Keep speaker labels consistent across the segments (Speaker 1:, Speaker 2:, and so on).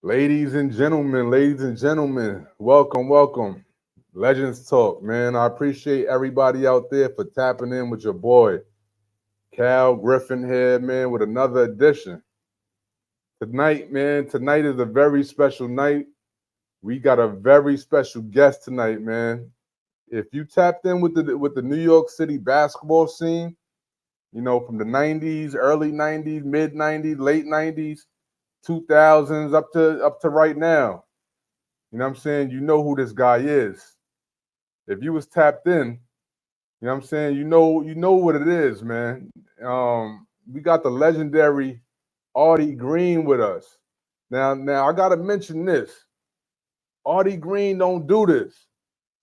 Speaker 1: Ladies and gentlemen, welcome, welcome. Legends Talk, man. I appreciate everybody out there for tapping in with your boy, Cal Griffin here, man, with another edition. Tonight, man, tonight is a very special night. We got a very special guest tonight, man. If you tapped in with the New York City basketball scene, from the 90s, early 90s, mid 90s, late 90s, 2000s up to right now. You know what I'm saying? You know who this guy is. If you was tapped in, you know what I'm saying? You know what it is, man. We got the legendary Artie Green with us. Now I gotta mention this. Artie Green don't do this.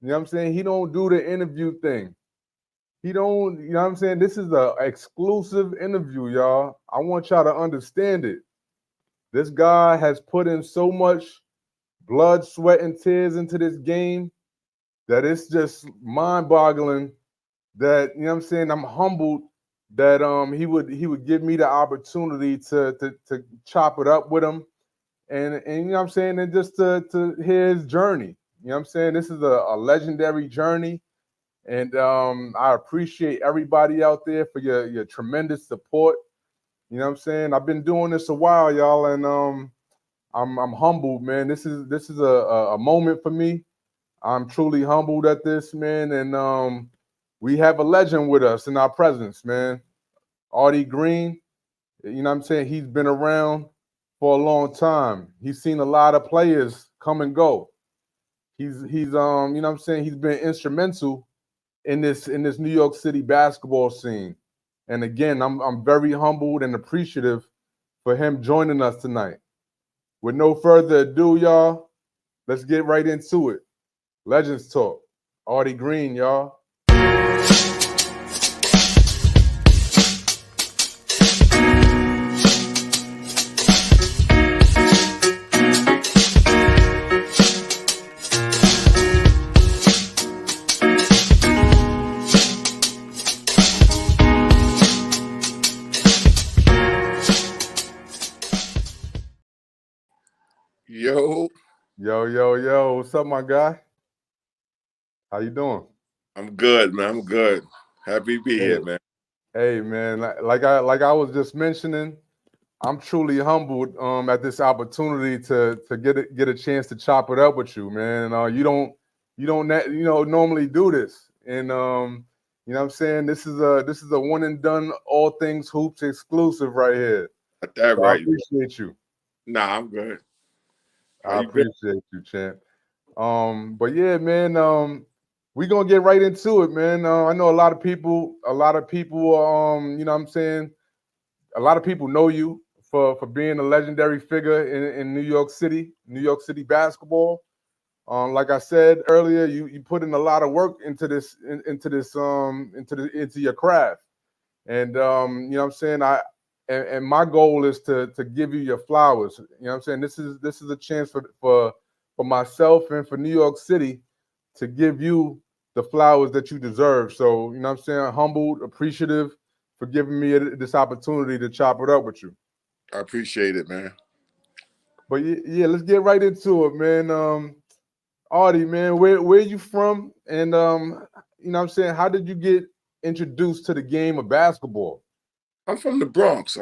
Speaker 1: You know what I'm saying? He don't do the interview thing. He don't, you know what I'm saying? This is a exclusive interview, y'all. I want y'all to understand it. This guy has put in so much blood, sweat, and tears into this game that it's just mind-boggling that, you know what I'm saying, I'm humbled that he would give me the opportunity to chop it up with him and you know what I'm saying, and just to hear his journey. You know what I'm saying? This is a legendary journey. And I appreciate everybody out there for your tremendous support. You know what I'm saying? I've been doing this a while, y'all, and I'm humbled, man. This is a moment for me. I'm truly humbled at this, man. And we have a legend with us in our presence, man. Artie Green. You know what I'm saying? He's been around for a long time. He's seen a lot of players come and go. He's you know what I'm saying, he's been instrumental in this New York City basketball scene. And again, I'm very humbled and appreciative for him joining us tonight. With no further ado, y'all, let's get right into it. Legends Talk. Artie Green, y'all.
Speaker 2: Yo,
Speaker 1: Yo, yo, yo. What's up, my guy? How you doing?
Speaker 2: I'm good, man. I'm good. Happy to be
Speaker 1: Hey,
Speaker 2: here, man.
Speaker 1: hey, man. Like I was just mentioning, I'm truly humbled at this opportunity to get a chance to chop it up with you, man. You don't normally do this, and you know what I'm saying, this is a one and done all things hoops exclusive right here.
Speaker 2: Got that
Speaker 1: So I
Speaker 2: right.
Speaker 1: appreciate you.
Speaker 2: Nah, I'm good. How
Speaker 1: I
Speaker 2: you been?
Speaker 1: appreciate you, champ. But yeah, man, we gonna get right into it, man. I know a lot of people, you know what I'm saying, a lot of people know you for being a legendary figure in New York City basketball. Like I said earlier, you put in a lot of work into your craft, and you know what I'm saying. And my goal is to give you your flowers. You know what I'm saying. This is a chance for myself and for New York City to give you the flowers that you deserve. So you know what I'm saying. Humbled, appreciative for giving me this opportunity to chop it up with you.
Speaker 2: I appreciate it, man.
Speaker 1: But yeah, let's get right into it, man. Artie, man, where you from? And you know what I'm saying, how did you get introduced to the game of basketball?
Speaker 2: I'm from the Bronx.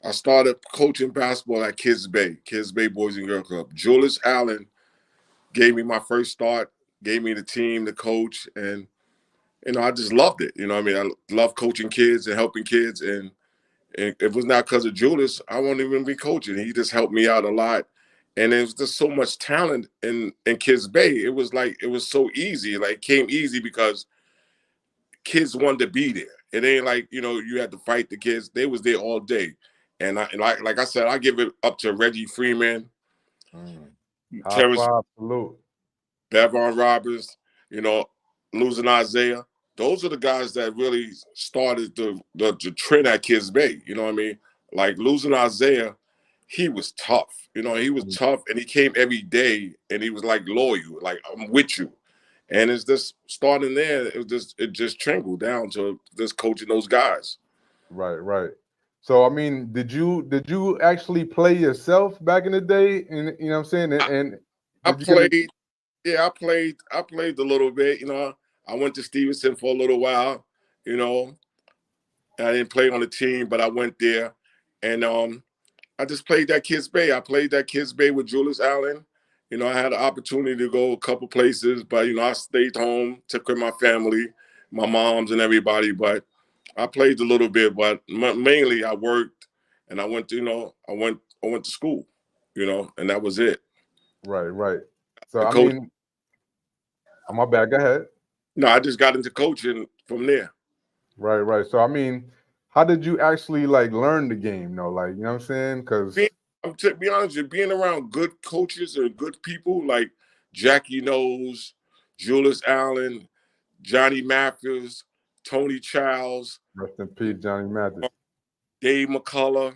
Speaker 2: I started coaching basketball at Kips Bay Boys and Girl Club. Julius Allen gave me my first start, gave me the team, the coach, and I just loved it. You know what I mean? I love coaching kids and helping kids, and if it was not because of Julius, I wouldn't even be coaching. He just helped me out a lot. And there's just so much talent in Kids Bay. It was like it was so easy. Like it came easy because kids wanted to be there. It ain't like, you had to fight the kids. They was there all day. And like I said, I give it up to Reggie Freeman,
Speaker 1: Mm. High
Speaker 2: Terrence
Speaker 1: five, salute.
Speaker 2: Bevon Roberts, you know, losing Isaiah. Those are the guys that really started the trend at Kids Bay. You know what I mean? Like losing Isaiah, he was tough. He was
Speaker 1: Mm.
Speaker 2: tough, and he came every day, and he was like loyal, like I'm with you. And it's just starting there. It just trickled down to just coaching those guys.
Speaker 1: Right, right. So I mean, did you actually play yourself back in the day? And you know what I'm saying? And
Speaker 2: I
Speaker 1: did you get it?
Speaker 2: played. Yeah, I played a little bit. I went to Stevenson for a little while. You know, I didn't play on the team, but I went there, and I just played that Kips Bay. I played that Kips Bay with Julius Allen. I had the opportunity to go a couple places, but I stayed home, took care of my family, my moms and everybody. But I played a little bit, but mainly I worked, and I went to I went to school, and that was it.
Speaker 1: Right, right. So
Speaker 2: The
Speaker 1: I
Speaker 2: coach.
Speaker 1: mean, my bad. Go ahead.
Speaker 2: No, I just got into coaching from there.
Speaker 1: Right, right. So I mean, how did you actually like learn the game though? Like, you know what I'm saying?
Speaker 2: Being,
Speaker 1: Because
Speaker 2: to be honest, with you, being around good coaches or good people like Jackie Knows, Julius Allen, Johnny Matthews, Tony Childs,
Speaker 1: rest in peace, Johnny Mathis.
Speaker 2: Dave McCullough,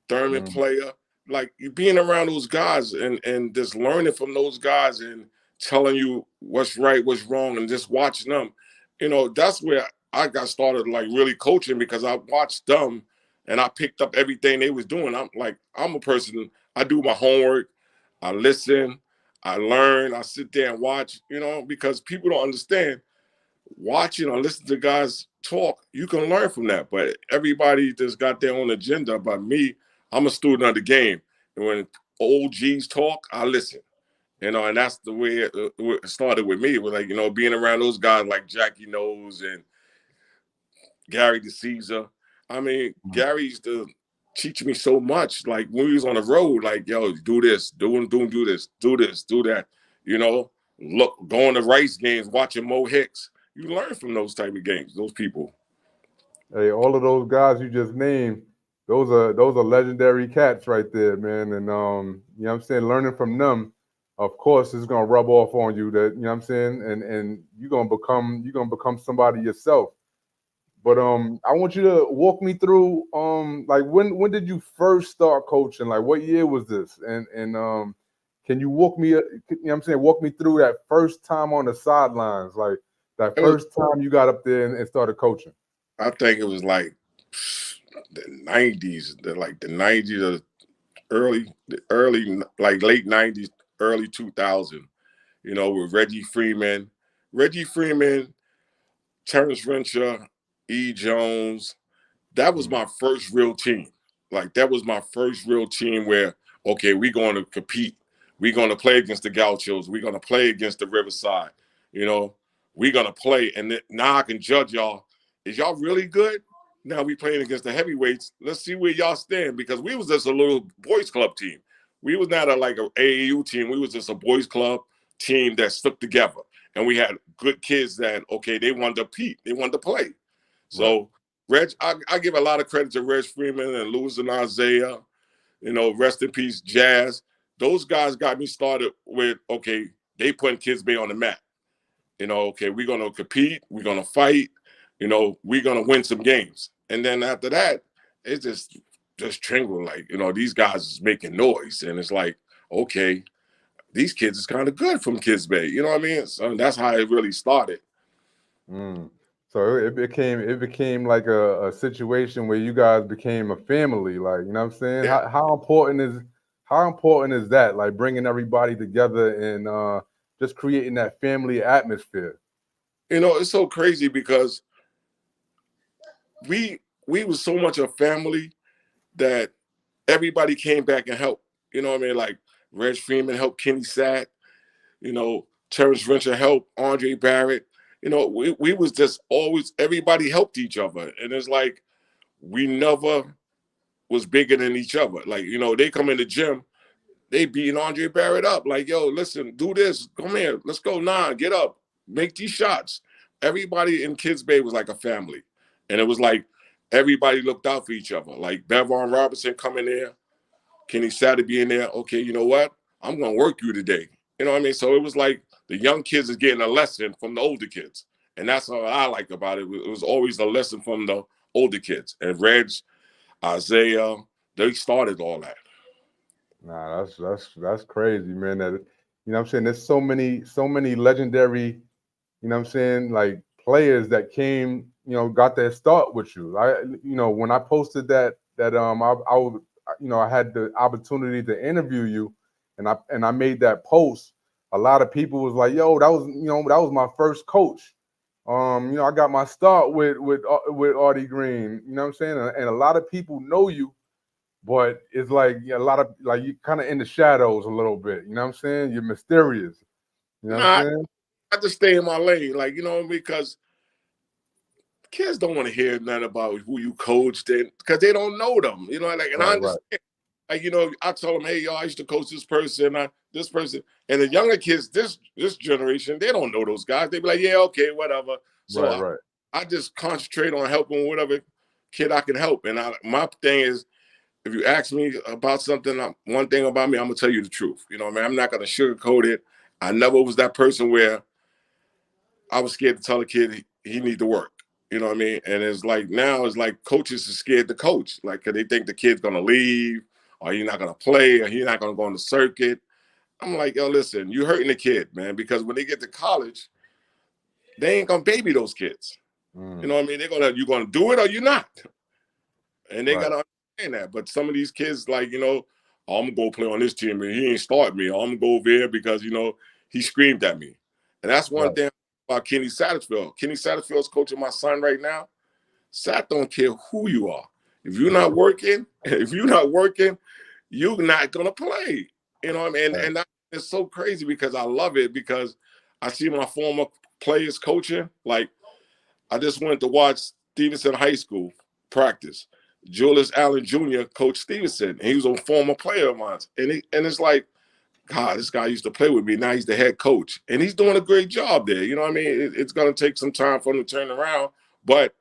Speaker 2: Thurman
Speaker 1: Mm,
Speaker 2: Player, like you being around those guys and just learning from those guys and telling you what's right, what's wrong, and just watching them. That's where I got started like really coaching because I watched them and I picked up everything they was doing. I'm a person, I do my homework, I listen, I learn, I sit there and watch, because people don't understand watching or listening to guys talk, you can learn from that. But everybody just got their own agenda. But me, I'm a student of the game. And when old G's talk, I listen. And that's the way it started with me. It was like, being around those guys like Jackie Knows and Gary DeCesar. I mean,
Speaker 1: mm.
Speaker 2: Gary used to teach me so much. Like when we was on the road, like, yo, do this, do this, do this, do that. Look, going to Rice games, watching Mo Hicks. You learn from those type of games, those people.
Speaker 1: Hey, all of those guys you just named, those are legendary cats right there, man. And you know what I'm saying, learning from them, of course, is gonna rub off on you that, you know what I'm saying, and you're gonna become somebody yourself. But I want you to walk me through like when did you first start coaching? Like what year was this? And can you walk me, you know what I'm saying, walk me through that first time on the sidelines, like that
Speaker 2: It was,
Speaker 1: first time you got up there and started coaching.
Speaker 2: I think it was like the '90s, the '90s, the early, like late '90s, early 2000. With Reggie Freeman, Terrence Rencher, E. Jones. That was
Speaker 1: Mm.
Speaker 2: my first real team. Like that was my first real team where, okay, we're going to compete. We're going to play against the Gauchos. We're going to play against the Riverside. You know, we're going to play. And now I can judge y'all. Is y'all really good? Now we playing against the heavyweights. Let's see where y'all stand because we was just a little boys club team. We was not like an AAU team. We was just a boys club team that stuck together. And we had good kids that, okay, they wanted to compete. They wanted to play.
Speaker 1: Right.
Speaker 2: So I give a lot of credit to Reg Freeman and Lewis and Isaiah, rest in peace, Jazz. Those guys got me started with, okay, they putting Kips Bay on the map. Okay, we're going to compete. We're going to fight. We're going to win some games. And then after that, it's just tranquil. Like, these guys is making noise. And it's like, okay, these kids is kind of good from Kips Bay. You know what I mean? So that's how it really started.
Speaker 1: Mm. So it became like a situation where you guys became a family, like, you know what I'm saying?
Speaker 2: Yeah.
Speaker 1: How important is that? Like bringing everybody together and just creating that family atmosphere.
Speaker 2: It's so crazy because we was so much a family that everybody came back and helped. You know what I mean? Like Reg Freeman helped Kenny Sack, Terrence Venture helped Andre Barrett. We was just always everybody helped each other. And it's like we never was bigger than each other. Like, they come in the gym, they beating Andre Barrett up. Like, yo, listen, do this. Come here. Let's go. Nah, get up. Make these shots. Everybody in Kips Bay was like a family. And it was like everybody looked out for each other. Like Bevon Robinson coming there, Kenny Satter being there. Okay, you know what? I'm going to work you today. You know what I mean? So it was like the young kids is getting a lesson from the older kids. And that's what I like about it. It was always a lesson from the older kids. And Reg, Isaiah, they started all that.
Speaker 1: Nah, that's crazy, man. That you know what I'm saying? There's so many legendary, you know what I'm saying, like players that came, got their start with you. When I posted that I would, I had the opportunity to interview you, and I made that post. A lot of people was like, "Yo, that was my first coach." I got my start with Artie Green. You know what I'm saying? And a lot of people know you, but it's like a lot of like you kind of in the shadows a little bit. You know what I'm saying? You're mysterious. You know what I'm
Speaker 2: Nah,
Speaker 1: saying?
Speaker 2: I just stay in my lane, like, because kids don't want to hear nothing about who you coached because they don't know them. And I
Speaker 1: Right, right,
Speaker 2: understand. Like, I told them, hey, y'all, I used to coach this person, this person. And the younger kids, this generation, they don't know those guys. They be like, yeah, okay, whatever. So
Speaker 1: right, right,
Speaker 2: I just concentrate on helping whatever kid I can help. And my thing is, if you ask me about something, one thing about me, I'm gonna tell you the truth. I'm not gonna sugarcoat it. I never was that person where I was scared to tell a kid he need to work. You know what I mean? And it's like now it's like coaches are scared to coach, like 'cause they think the kid's gonna leave, or he's not gonna play, or he's not gonna go on the circuit. I'm like, yo, listen, you hurting the kid, man, because when they get to college, they ain't gonna baby those kids. You
Speaker 1: mm,
Speaker 2: know what I mean? You're gonna do it or you're not. And they
Speaker 1: right,
Speaker 2: gotta understand that. But some of these kids, like, oh, I'm gonna go play on this team and he ain't start me, or I'm gonna go over here because he screamed at me. And that's one
Speaker 1: right,
Speaker 2: thing about Kenny Satterfield. Kenny Satterfield's coaching my son right now. Sat don't care who you are. If you're not working, you're not gonna play. You know what I mean?
Speaker 1: right.
Speaker 2: And that is so crazy because I love it because I see my former players coaching. Like I just went to watch Stevenson High School practice. Julius Allen Jr. coach Stevenson. And he was a former player of mine. And it's like, God, this guy used to play with me. Now he's the head coach. And he's doing a great job there. You know what I mean? It's going to take some time for him to turn around. But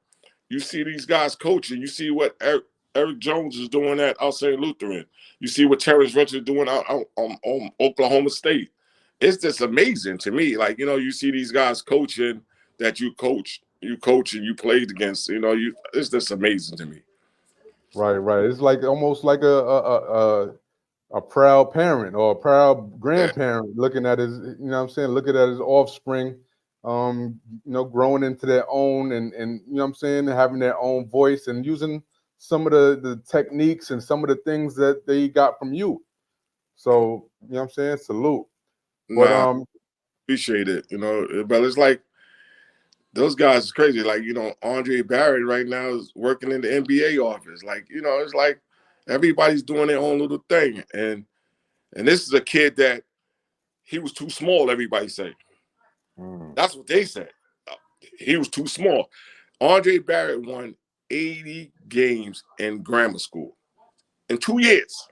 Speaker 2: you see these guys coaching. You see what Eric Jones is doing at Out St. Lutheran. You see what Terrence Richards is doing out on Oklahoma State. It's just amazing to me. Like, you see these guys coaching that you coach and you played against. It's just amazing to me.
Speaker 1: Right, right. It's like almost like a proud parent or a proud
Speaker 2: Yeah.
Speaker 1: grandparent looking at his, what I'm saying, looking at his offspring, growing into their own and what I'm saying, having their own voice and using some of the techniques and some of the things that they got from you. So, what I'm saying, salute. But
Speaker 2: Nah, appreciate it. But it's like those guys is crazy. Like, Andre Barrett right now is working in the NBA office. Like, it's like everybody's doing their own little thing. And this is a kid that he was too small, everybody say.
Speaker 1: mm,
Speaker 2: That's what they said. He was too small. Andre Barrett won 80 games in grammar school in 2 years.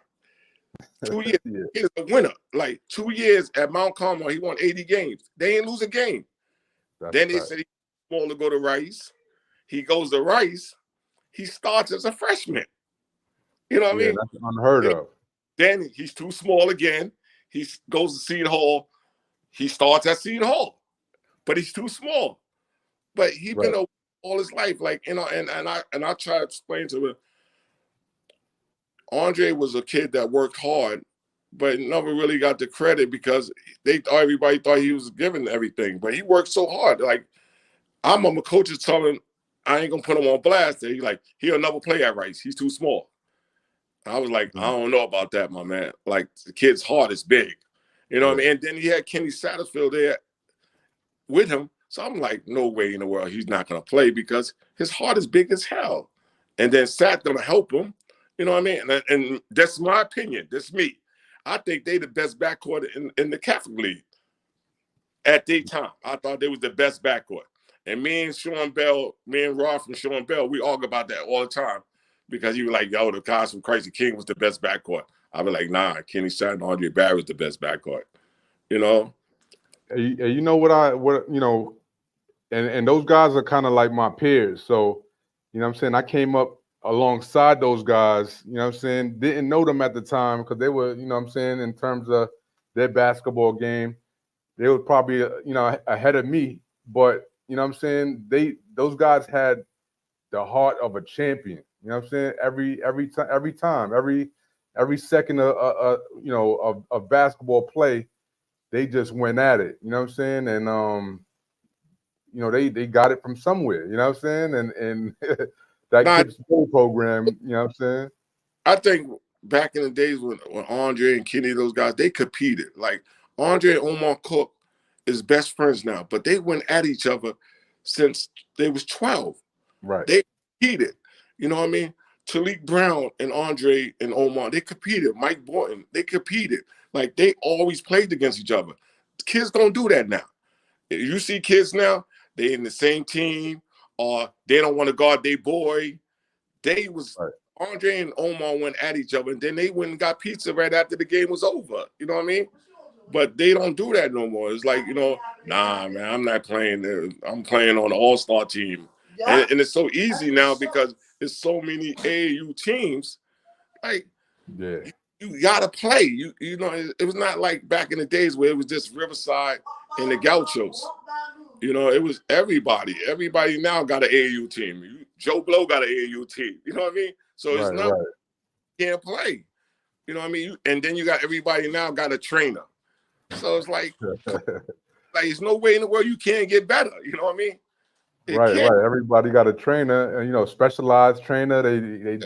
Speaker 2: 2 years.
Speaker 1: yeah,
Speaker 2: He is a winner. Like 2 years at Mount Carmel, he won 80 games. They ain't lose a game.
Speaker 1: that's a
Speaker 2: Then they
Speaker 1: fact.
Speaker 2: said he's small to go to Rice. He goes to Rice. He starts as a freshman. You know what I
Speaker 1: Yeah,
Speaker 2: mean?
Speaker 1: that's unheard of.
Speaker 2: Then he's too small again. He goes to Seton Hall. He starts at Seton Hall, but he's too small. But he's
Speaker 1: Right.
Speaker 2: been all his life, like and I try to explain to him. Andre was a kid that worked hard, but never really got the credit because everybody thought he was given everything. But he worked so hard. Like my coach is telling, I ain't gonna put him on blast. He's like, he'll never play at Rice. He's too small. I was like, I
Speaker 1: Mm,
Speaker 2: don't know about that, my man. Like the kid's heart is big. You know what I
Speaker 1: yeah.
Speaker 2: mean? And then he had Kenny Satterfield there with him. So I'm like, no way in the world he's not gonna play because his heart is big as hell. And then Sat gonna help him. You know what I mean? And that's my opinion. That's me. I think they the best backcourt in the Catholic League at their time. I thought they was the best backcourt. And me and Sean Bell, me and Rob from Sean Bell, we argue about that all the time because he was like, yo, the guys from Crazy King was the best backcourt. I was like, nah, Kenny Sat and Andre Barrett was the best backcourt. You know?
Speaker 1: You know and those guys are kind of like my peers. So, what I'm saying, I came up alongside those guys, what I'm saying, didn't know them at the time because they were, what I'm saying, in terms of their basketball game, they were probably, ahead of me. But, what I'm saying, those guys had the heart of a champion. You know what I'm saying? Every second of basketball play, they just went at it. You know what I'm saying? And they got it from somewhere. You know what I'm saying? And that
Speaker 2: Now,
Speaker 1: Kips Bay program. You know what I'm saying?
Speaker 2: I think back in the days when Andre and Kenny, those guys, they competed. Like Andre and Omar Cook is best friends now, but they went at each other since they was 12.
Speaker 1: Right.
Speaker 2: They competed. You know what I mean? Talik Brown and Andre and Omar, they competed. Mike Boynton, they competed. Like they always played against each other. Kids don't do that now. You see kids now, they in the same team, or they don't want to guard their boy. They was
Speaker 1: Right.
Speaker 2: Andre and Omar went at each other, and then they went and got pizza right after the game was over. You know what I mean? But they don't do that no more. It's like, nah, man, I'm not playing there. I'm playing on the All-Star team. And it's so easy now because there's so many AAU teams. Like,
Speaker 1: Yeah.
Speaker 2: you gotta play. It was not like back in the days where it was just Riverside and the Gauchos. It was everybody. Everybody now got an AAU team. Joe Blow got an AAU team. You know what I mean? So it's not can't play. You know what I mean? And then you got everybody now got a trainer. So it's like there's no way in the world you can't get better. You know what I mean?
Speaker 1: Right. Everybody got a trainer, and specialized trainer. They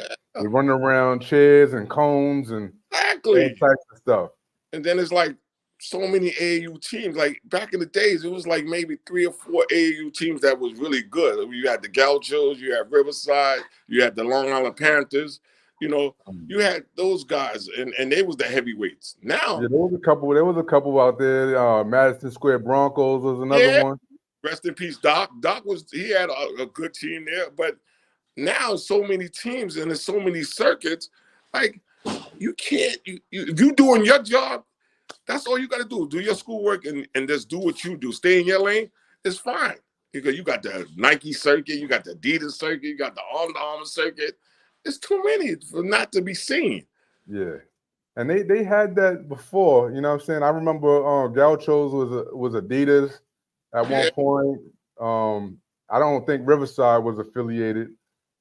Speaker 1: run around chairs and cones and all types of stuff.
Speaker 2: And then it's like so many AAU teams. Like back in the days, it was like maybe 3 or 4 AAU teams that was really good. You had the Gauchos, you had Riverside, you had the Long Island Panthers. You had those guys, and they was the heavyweights. Now,
Speaker 1: there was a couple out there. Madison Square Broncos was another one.
Speaker 2: Rest in peace, Doc. Doc he had a good team there, but now so many teams and there's so many circuits. Like you can't. If you doing your job, that's all you got to do. Do your schoolwork and just do what you do. Stay in your lane. It's fine. Because you got the Nike circuit, you got the Adidas circuit, you got the Under Armour circuit. It's too many for not to be seen.
Speaker 1: Yeah. And they had that before, you know what I'm saying? I remember Gauchos was Adidas at one point. I don't think Riverside was affiliated.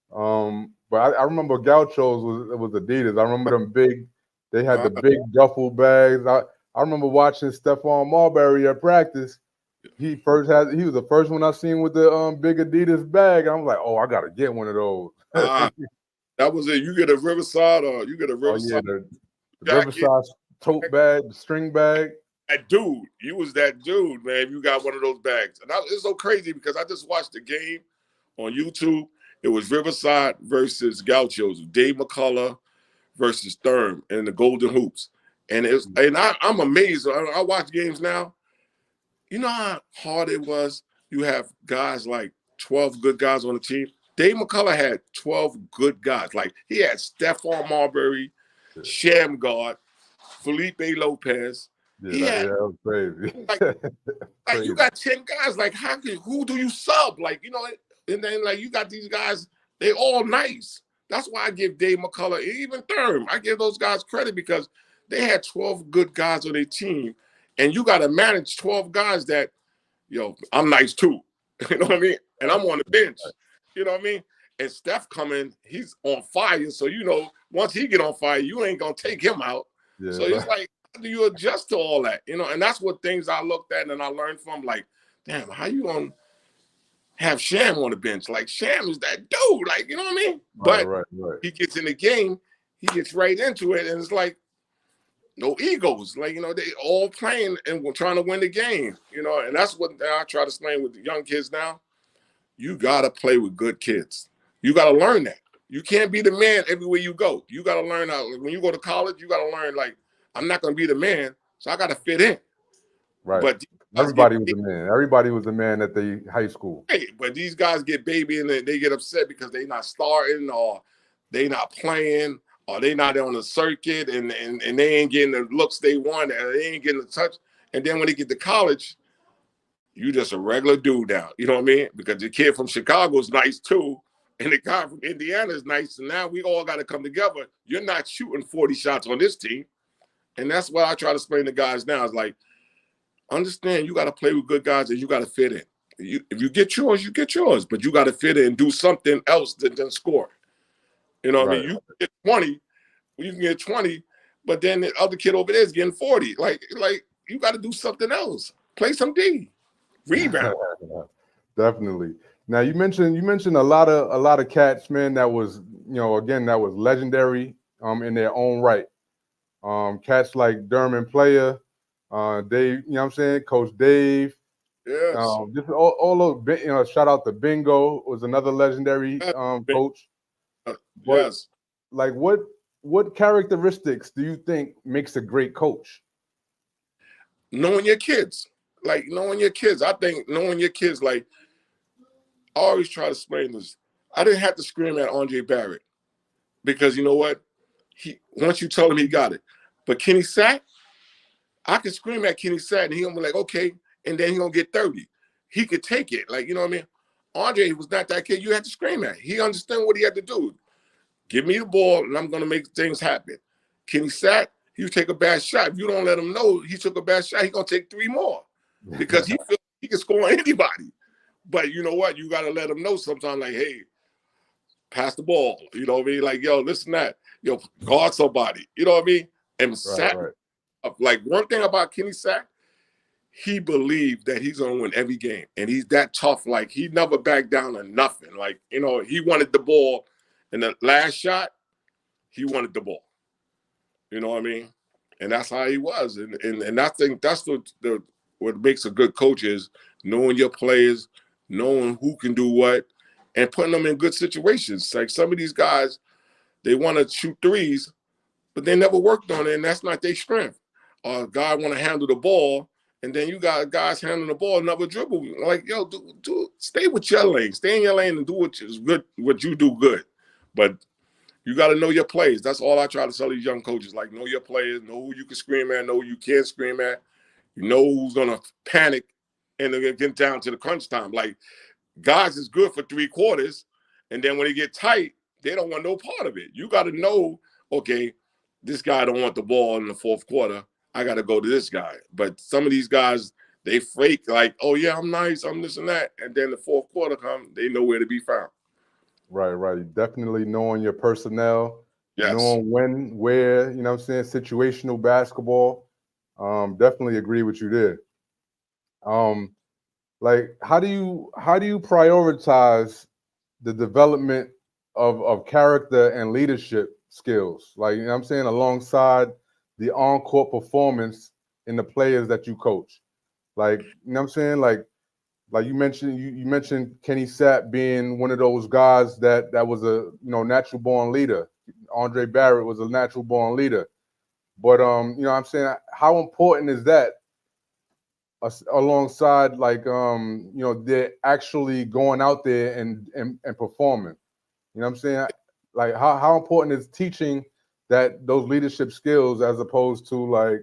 Speaker 1: But I remember Gauchos was Adidas. I remember them big, they had the big duffel bags. I remember watching Stephon Marbury at practice. He was the first one I seen with the big Adidas bag. I was like, oh, I gotta get one of those.
Speaker 2: That was it. You get a Riverside or you get a Riverside.
Speaker 1: Oh, yeah, the Riverside tote bag, the string bag.
Speaker 2: That dude, you was that dude, man. You got one of those bags. And it's so crazy because I just watched the game on YouTube. It was Riverside versus Gauchos, Dave McCullough versus Thurm and the Golden Hoops. And I'm amazed. I watch games now. You know how hard it was? You have guys like 12 good guys on the team. Dave McCullough had 12 good guys. Like he had Stephon Marbury, Shamgard, Felipe Lopez.
Speaker 1: Yeah, that was crazy.
Speaker 2: Like you got 10 guys. Like who do you sub? Like, and then like you got these guys, they all nice. That's why I give Dave McCullough, even Thurm, I give those guys credit because they had 12 good guys on their team. And you got to manage 12 guys that, I'm nice too. You know what I mean? And I'm on the bench. You know what I mean? And Steph coming, he's on fire. So, once he get on fire, you ain't going to take him out. Yeah, so it's like, how do you adjust to all that? And that's what things I looked at and I learned from. Like, damn, how you going to have Sham on the bench? Like, Sham is that dude. Like, you know what I mean? But he gets in the game, he gets right into it. And it's like, no egos. Like, they all playing and we're trying to win the game. And that's what I try to explain with the young kids now. You got to play with good kids. You got to learn that. You can't be the man everywhere you go. You got to learn how, when you go to college, you got to learn, like, I'm not going to be the man, so I got to fit in.
Speaker 1: Right. But everybody was a man. Everybody was a man at the high school.
Speaker 2: Hey, but these guys get baby and they get upset because they not starting or they not playing or they not on the circuit and they ain't getting the looks they want and they ain't getting the touch. And then when they get to college, you just a regular dude now. You know what I mean? Because the kid from Chicago is nice too. And the guy from Indiana is nice. And now we all got to come together. You're not shooting 40 shots on this team. And that's what I try to explain to guys now. It's like, understand you got to play with good guys and you got to fit in. If you get yours, you get yours. But you got to fit in and do something else than score. You know what I mean? You get 20, you can get 20, but then the other kid over there is getting 40. Like you got to do something else. Play some D. Rebound.
Speaker 1: Definitely. Now you mentioned a lot of cats, man, that was, again, that was legendary in their own right. Cats like Derman Player, Dave, you know what I'm saying, Coach Dave.
Speaker 2: Yes.
Speaker 1: Just all those, shout out to Bingo, was another legendary
Speaker 2: Yes.
Speaker 1: coach. But
Speaker 2: Yes.
Speaker 1: like, what characteristics do you think makes a great coach?
Speaker 2: Knowing your kids. Like knowing your kids. I think knowing your kids, like I always try to explain this. I didn't have to scream at Andre Barrett because you know what? He once you tell him he got it. But Kenny Sack, I could scream at Kenny Sack and he gonna be like, okay, and then he gonna get 30. He could take it. Like, you know what I mean? Andre was not that kid you had to scream at. He understand what he had to do. Give me the ball and I'm gonna make things happen. Kenny Sack, he would take a bad shot. If you don't let him know he took a bad shot, he's gonna take 3 more because he feels he can score on anybody. But you know what? You gotta let him know sometimes, like, hey, pass the ball. You know what I mean? Like, yo, listen to that. Yo, guard somebody. You know what I mean? And
Speaker 1: Right,
Speaker 2: Sack,
Speaker 1: right,
Speaker 2: like one thing about Kenny Sack, he believed that he's gonna win every game. And he's that tough. Like he never backed down on nothing. Like, you know, he wanted the ball in the last shot, he wanted the ball. You know what I mean? And that's how he was. And I think that's what makes a good coach is knowing your players, knowing who can do what, and putting them in good situations. Like some of these guys, they want to shoot threes, but they never worked on it, and that's not their strength. Or a guy want to handle the ball, and then you got guys handling the ball, never dribble. Like, yo, stay with your lane. Stay in your lane and do what is good, what you do good. But you got to know your players. That's all I try to tell these young coaches. Like, know your players, know who you can scream at, know who you can't scream at. You know who's going to panic and then get down to the crunch time. Like, guys is good for 3 quarters, and then when they get tight, they don't want no part of it. You got to know, okay, this guy don't want the ball in the 4th quarter. I got to go to this guy. But some of these guys, they fake like, oh, yeah, I'm nice, I'm this and that. And then the 4th quarter comes, they know where to be found.
Speaker 1: right, right. Definitely knowing your personnel,
Speaker 2: Yes.
Speaker 1: knowing when, where, what I'm saying, situational basketball. Definitely agree with you there. Um, like, how do you prioritize the development of character and leadership skills? Like, what I'm saying, alongside the on-court performance in the players that you coach. Like, what I'm saying? Like you mentioned Kenny Sapp being one of those guys that was a natural born leader. Andre Barrett was a natural born leader. But what I'm saying, how important is that alongside, like, they're actually going out there and performing? You know what I'm saying? Like, how important is teaching that those leadership skills as opposed to, like,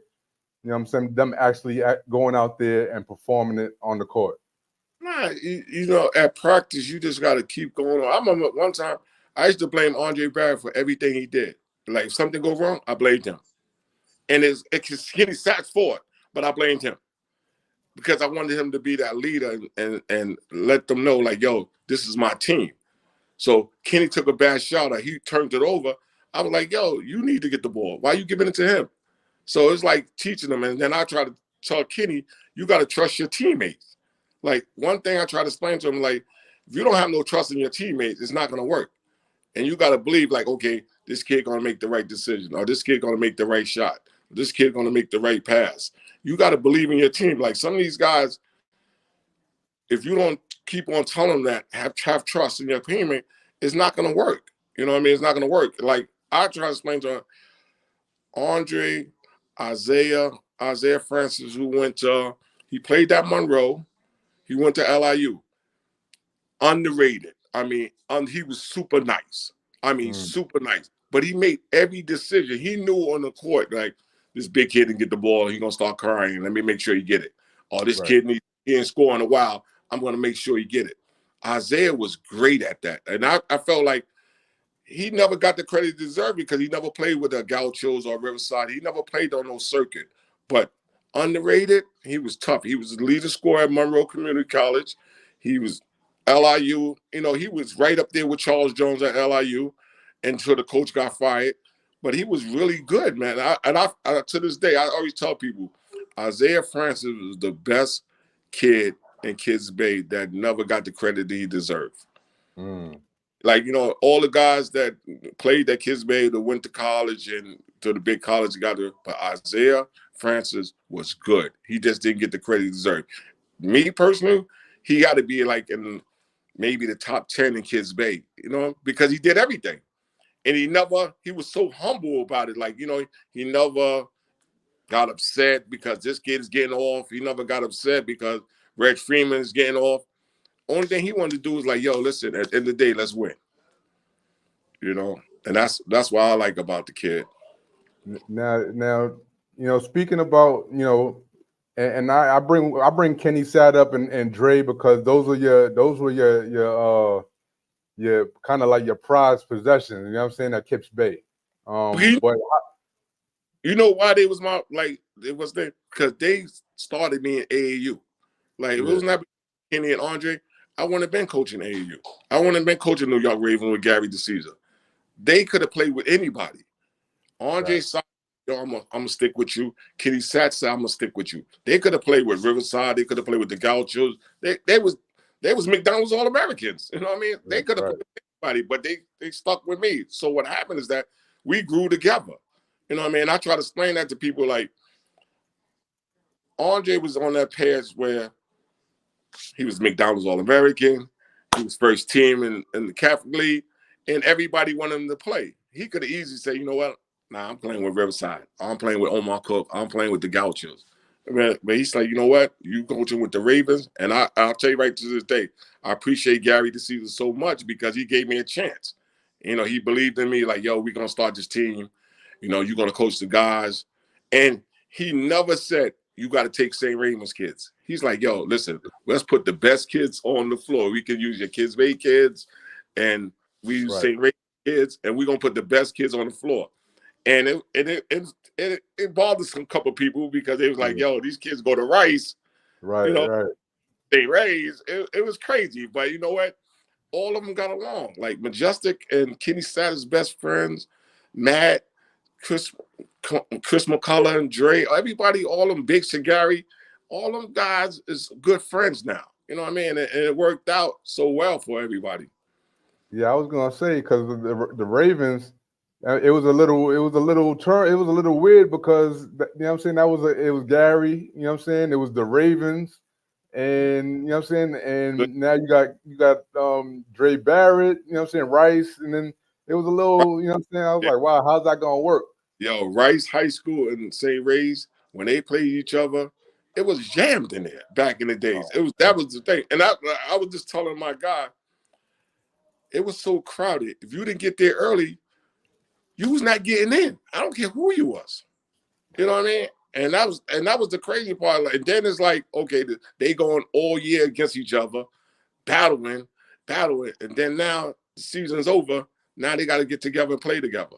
Speaker 1: what I'm saying, them actually going out there and performing it on the court?
Speaker 2: Nah, at practice, you just got to keep going on. I remember one time I used to blame Andre Barrett for everything he did. Like if something go wrong, I blamed him, and it's Skinny Sats for it, but I blamed him because I wanted him to be that leader and let them know like, yo, this is my team. So Kenny took a bad shot, or he turned it over. I was like, yo, you need to get the ball. Why are you giving it to him? So it's like teaching them, and then I try to tell Kenny, you got to trust your teammates. Like one thing I try to explain to him, like if you don't have no trust in your teammates, it's not going to work. And you got to believe, like, okay, this kid going to make the right decision, or this kid going to make the right shot, or this kid going to make the right pass. You got to believe in your team. Like some of these guys, if you don't keep on telling them that, have trust in your teammate, it's not going to work. You know what I mean? It's not going to work. Like I try to explain to Andre, Isaiah Francis, who went to, he played at Monroe. He went to LIU. Underrated. I mean, he was super nice. I mean,
Speaker 1: Mm,
Speaker 2: super nice. But he made every decision. He knew on the court, like, this big kid didn't get the ball. He's going to start crying. Let me make sure he get it. Or this
Speaker 1: right.
Speaker 2: kid he ain't score in a while. I'm going to make sure he get it. Isaiah was great at that. And I felt like he never got the credit he deserved because he never played with the Gauchos or Riverside. He never played on no circuit. But underrated, he was tough. He was the leader scorer at Monroe Community College. He was LIU. He was right up there with Charles Jones at LIU until the coach got fired. But he was really good, man. To this day, I always tell people, Isaiah Francis was the best kid in Kips Bay that never got the credit that he deserved.
Speaker 1: Mm.
Speaker 2: Like, all the guys that played at Kips Bay that went to college and to the big college got there, but Isaiah Francis was good. He just didn't get the credit he deserved. Me personally, he got to be like in maybe the top 10 in Kips Bay, because he did everything. And he was so humble about it. Like, he never got upset because this kid is getting off. He never got upset because Reggie Freeman is getting off. Only thing he wanted to do was like, yo, listen, at the end of the day, let's win. And that's what I like about the kid.
Speaker 1: Now, speaking about, and I bring Kenny Sad up and Dre because those were your kind of like your prized possessions. You know what I'm saying, at Kips Bay. But
Speaker 2: you know why they was because they started me in AAU. Like, if it was not Kenny and Andre, I wouldn't have been coaching AAU. I wouldn't have been coaching New York Raven with Gary DeCesar. They could have played with anybody. Andre said, I'm gonna stick with you. Kenny Sat said, I'm gonna stick with you. They could have played with Riverside. They could have played with the Gauchos. They was McDonald's All-Americans. You know what I mean? They could have played with anybody, but they stuck with me. So what happened is that we grew together. You know what I mean? I try to explain that to people. Like, Andre was on that path where he was McDonald's All-American. He was first team in the Catholic League, and everybody wanted him to play. He could have easily said, you know what? Nah, I'm playing with Riverside. I'm playing with Omar Cook. I'm playing with the Gauchos. But he's like, you know what? You coaching with the Ravens, and I'll tell you right to this day, I appreciate Gary DeCesar so much because he gave me a chance. He believed in me. Like, yo, we're gonna start this team. You're gonna coach the guys, and he never said you got to take St. Raymond's kids. He's like, yo, listen, let's put the best kids on the floor. We can use your Kips Bay kids, and we use St. Raymond's kids, and we're gonna put the best kids on the floor. And it bothered some couple people because they was like, yo, these kids go to Rice. They raised. It was crazy. But you know what? All of them got along. Like Majestic and Kenny Satter's best friends, Matt, Chris McCullough and Dre, everybody, all them, Big Shigari, all them guys is good friends now. You know what I mean? And it worked out so well for everybody.
Speaker 1: Yeah, I was gonna say because the Ravens, it was a little weird because you know what I'm saying, it was Gary, you know what I'm saying, it was the Ravens, and you know what I'm saying, and now you got Dre Barrett, you know what I'm saying, Rice, and then it was a little, you know what I'm saying, I was like, wow, how's that gonna work?
Speaker 2: Yo, Rice High School and St. Ray's, when they played each other, it was jammed in there back in the days. That was the thing. And I was just telling my guy, it was so crowded. If you didn't get there early, you was not getting in. I don't care who you was. You know what I mean? And that was the crazy part. And then it's like, okay, they going all year against each other, battling. And then now the season's over. Now they got to get together and play together.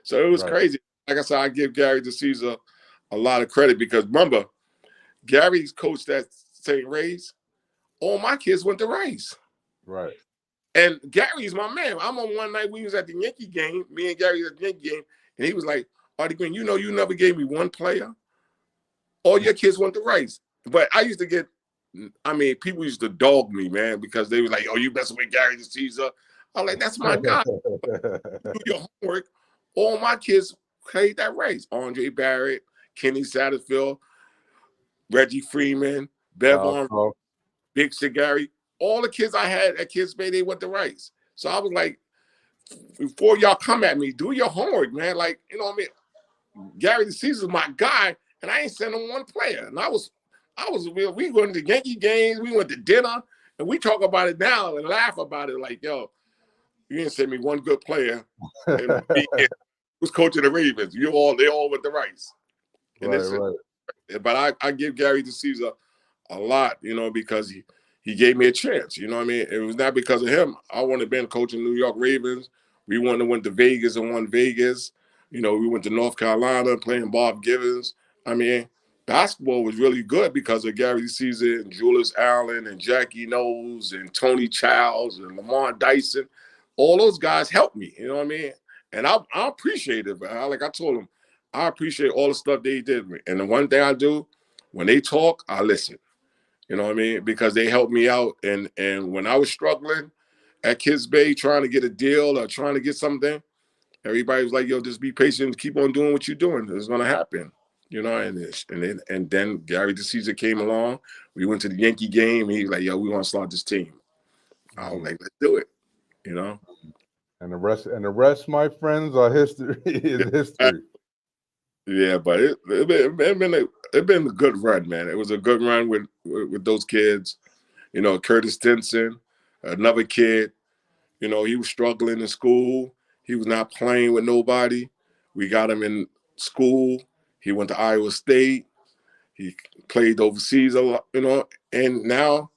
Speaker 2: So it was crazy. Like I said, I give Gary DeCesar a lot of credit because remember, Gary's coached at St. Ray's. All my kids went to Rice.
Speaker 1: Right.
Speaker 2: And Gary's my man. I'm on one night we was at the Yankee game, me and Gary at the Yankee game, and he was like, Artie Green, you never gave me one player. All your kids went to Rice. But I used to get, people used to dog me, man, because they was like, oh, you messing with Gary DeCesar. I'm like, that's my guy. Do your homework. All my kids played that race. Andre Barrett, Kenny Satterfield, Reggie Freeman, Bevon, Big Shigari. All the kids I had at Kips Bay, they went to Rice. So I was like, before y'all come at me, do your homework, man. Like, you know what I mean? Gary DeCesar's my guy, and I ain't sending one player. And we went to Yankee games, we went to dinner, and we talk about it now and laugh about it like, yo, you didn't send me one good player. And was coaching the Ravens. They all went to Rice. And But I give Gary DeCesar a lot, because he gave me a chance. You know what I mean? It was not because of him. I wouldn't have been coaching New York Ravens. We wouldn't have went to Vegas and won Vegas. We went to North Carolina playing Bob Givens. Basketball was really good because of Gary DeCesar and Julius Allen and Jackie Knowles and Tony Childs and Lamar Dyson. All those guys helped me, you know what I mean? And I appreciate it. But like I told them, I appreciate all the stuff they did. And the one thing I do, when they talk, I listen. You know what I mean? Because they helped me out. And when I was struggling at Kips Bay trying to get a deal or trying to get something, everybody was like, yo, just be patient, keep on doing what you're doing. It's gonna happen. You know, and then Gary DeCesar came along. We went to the Yankee game, and he was like, yo, we want to start this team. I was like, let's do it, you know.
Speaker 1: And the rest, my friends, are history is history.
Speaker 2: Yeah, but it been a good run, man. It was a good run with those kids. You know, Curtis Stinson, another kid. You know, he was struggling in school. He was not playing with nobody. We got him in school. He went to Iowa State. He played overseas a lot, you know, and now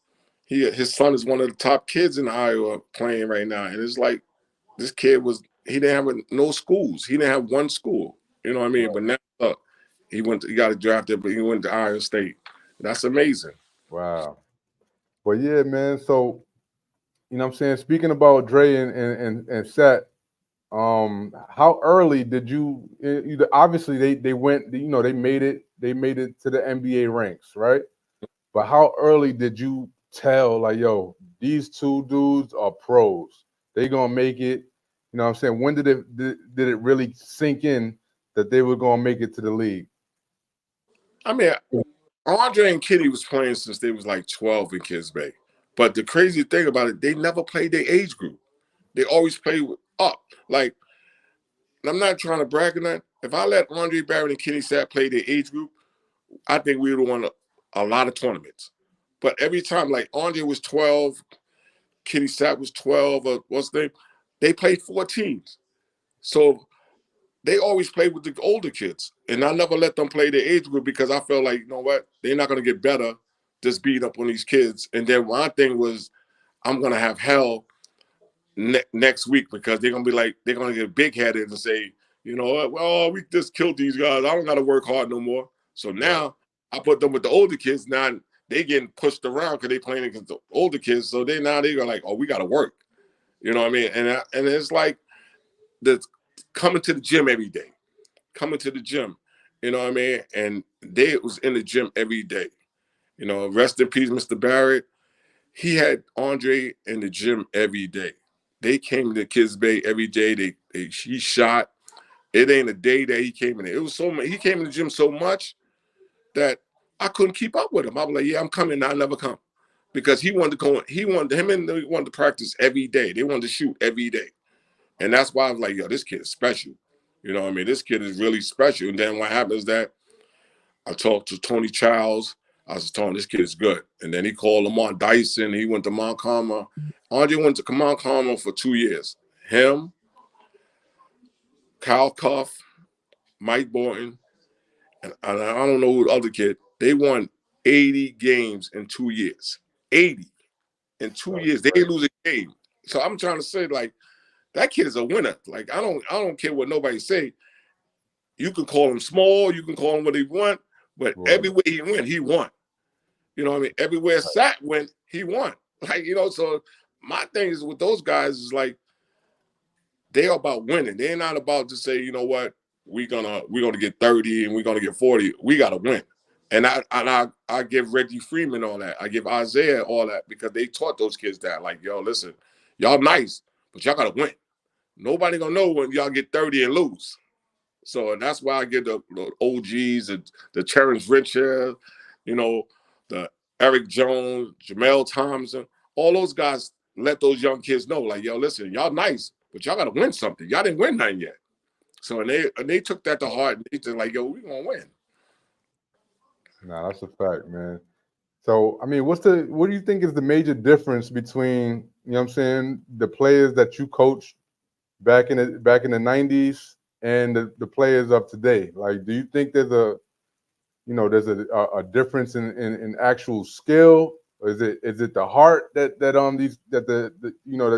Speaker 2: his son is one of the top kids in Iowa playing right now. And it's like this kid he didn't have no schools. He didn't have one school. You know what I mean? But now look, he got drafted, but he went to Iowa State. That's amazing.
Speaker 1: Wow. But yeah, man. So, you know what I'm saying? Speaking about Dre and Seth, how early did obviously they went, you know, they made it to the NBA ranks, right? But how early did you tell, like, yo, these two dudes are pros? They gonna make it. You know what I'm saying? When did it really sink in that they were gonna make it to the league?
Speaker 2: I mean, Andre and Kitty was playing since they was like 12 in Kids Bay. But the crazy thing about it, they never played their age group. They always played up. Like, I'm not trying to brag on that. If I let Andre Barrett and Kenny Sapp play their age group, I think we would have won a lot of tournaments. But every time, like Andre was 12, Kenny Sapp was 12, or what's the name? They played 14s. So they always played with the older kids. And I never let them play their age group because I felt like, you know what? They're not going to get better just beating up on these kids. And then my thing was, I'm going to have hell next week because they're gonna get big headed and say, you know what, well, we just killed these guys. I don't gotta work hard no more. So now I put them with the older kids. Now they getting pushed around because they playing against the older kids. So they go like, oh, we gotta work. You know what I mean? And it's like the coming to the gym every day, coming to the gym. You know what I mean? And they was in the gym every day. You know, rest in peace, Mr. Barrett. He had Andre in the gym every day. They came to Kids Bay every day. He shot. It ain't a day that he came in there. It was so much. He came in the gym so much that I couldn't keep up with him. I was like, yeah, I'm coming. I never come because he wanted to go. He wanted to practice every day. They wanted to shoot every day, and that's why I was like, yo, this kid is special. You know what I mean? This kid is really special. And then what happens is that I talked to Tony Childs. I was telling him this kid is good. And then he called Lamont Dyson. He went to Mount Carmel. Andre went to Mount Carmel for 2 years. Him, Kyle Cuff, Mike Borton, and I don't know who the other kid. They won 80 games in 2 years. 80 in 2 years. They didn't lose a game. So I'm trying to say, like, that kid is a winner. Like, I don't care what nobody say. You can call him small, you can call him what he want, but everywhere he went, he won. You know what I mean? Everywhere Sat went, he won. Like, you know, so my thing is with those guys is like they're about winning. They're not about to say, you know what, we're gonna get 30 and we're gonna get 40. We gotta win. And I give Reggie Freeman all that. I give Isaiah all that because they taught those kids that. Like, yo, listen, y'all nice, but y'all gotta win. Nobody gonna know when y'all get 30 and lose. So and that's why I give the OGs, the Terrence Richard, you know, the Eric Jones, Jamel Thompson, all those guys let those young kids know, like, yo, listen, y'all nice, but y'all gotta win something. Y'all didn't win nothing yet. So and they took that to heart and they just like, yo, we gonna win.
Speaker 1: Nah, that's a fact, man. So, I mean, what do you think is the major difference between, you know what I'm saying, the players that you coached back in the 90s and the players of today? Like, do you think there's a difference in actual skill? Or is it the heart that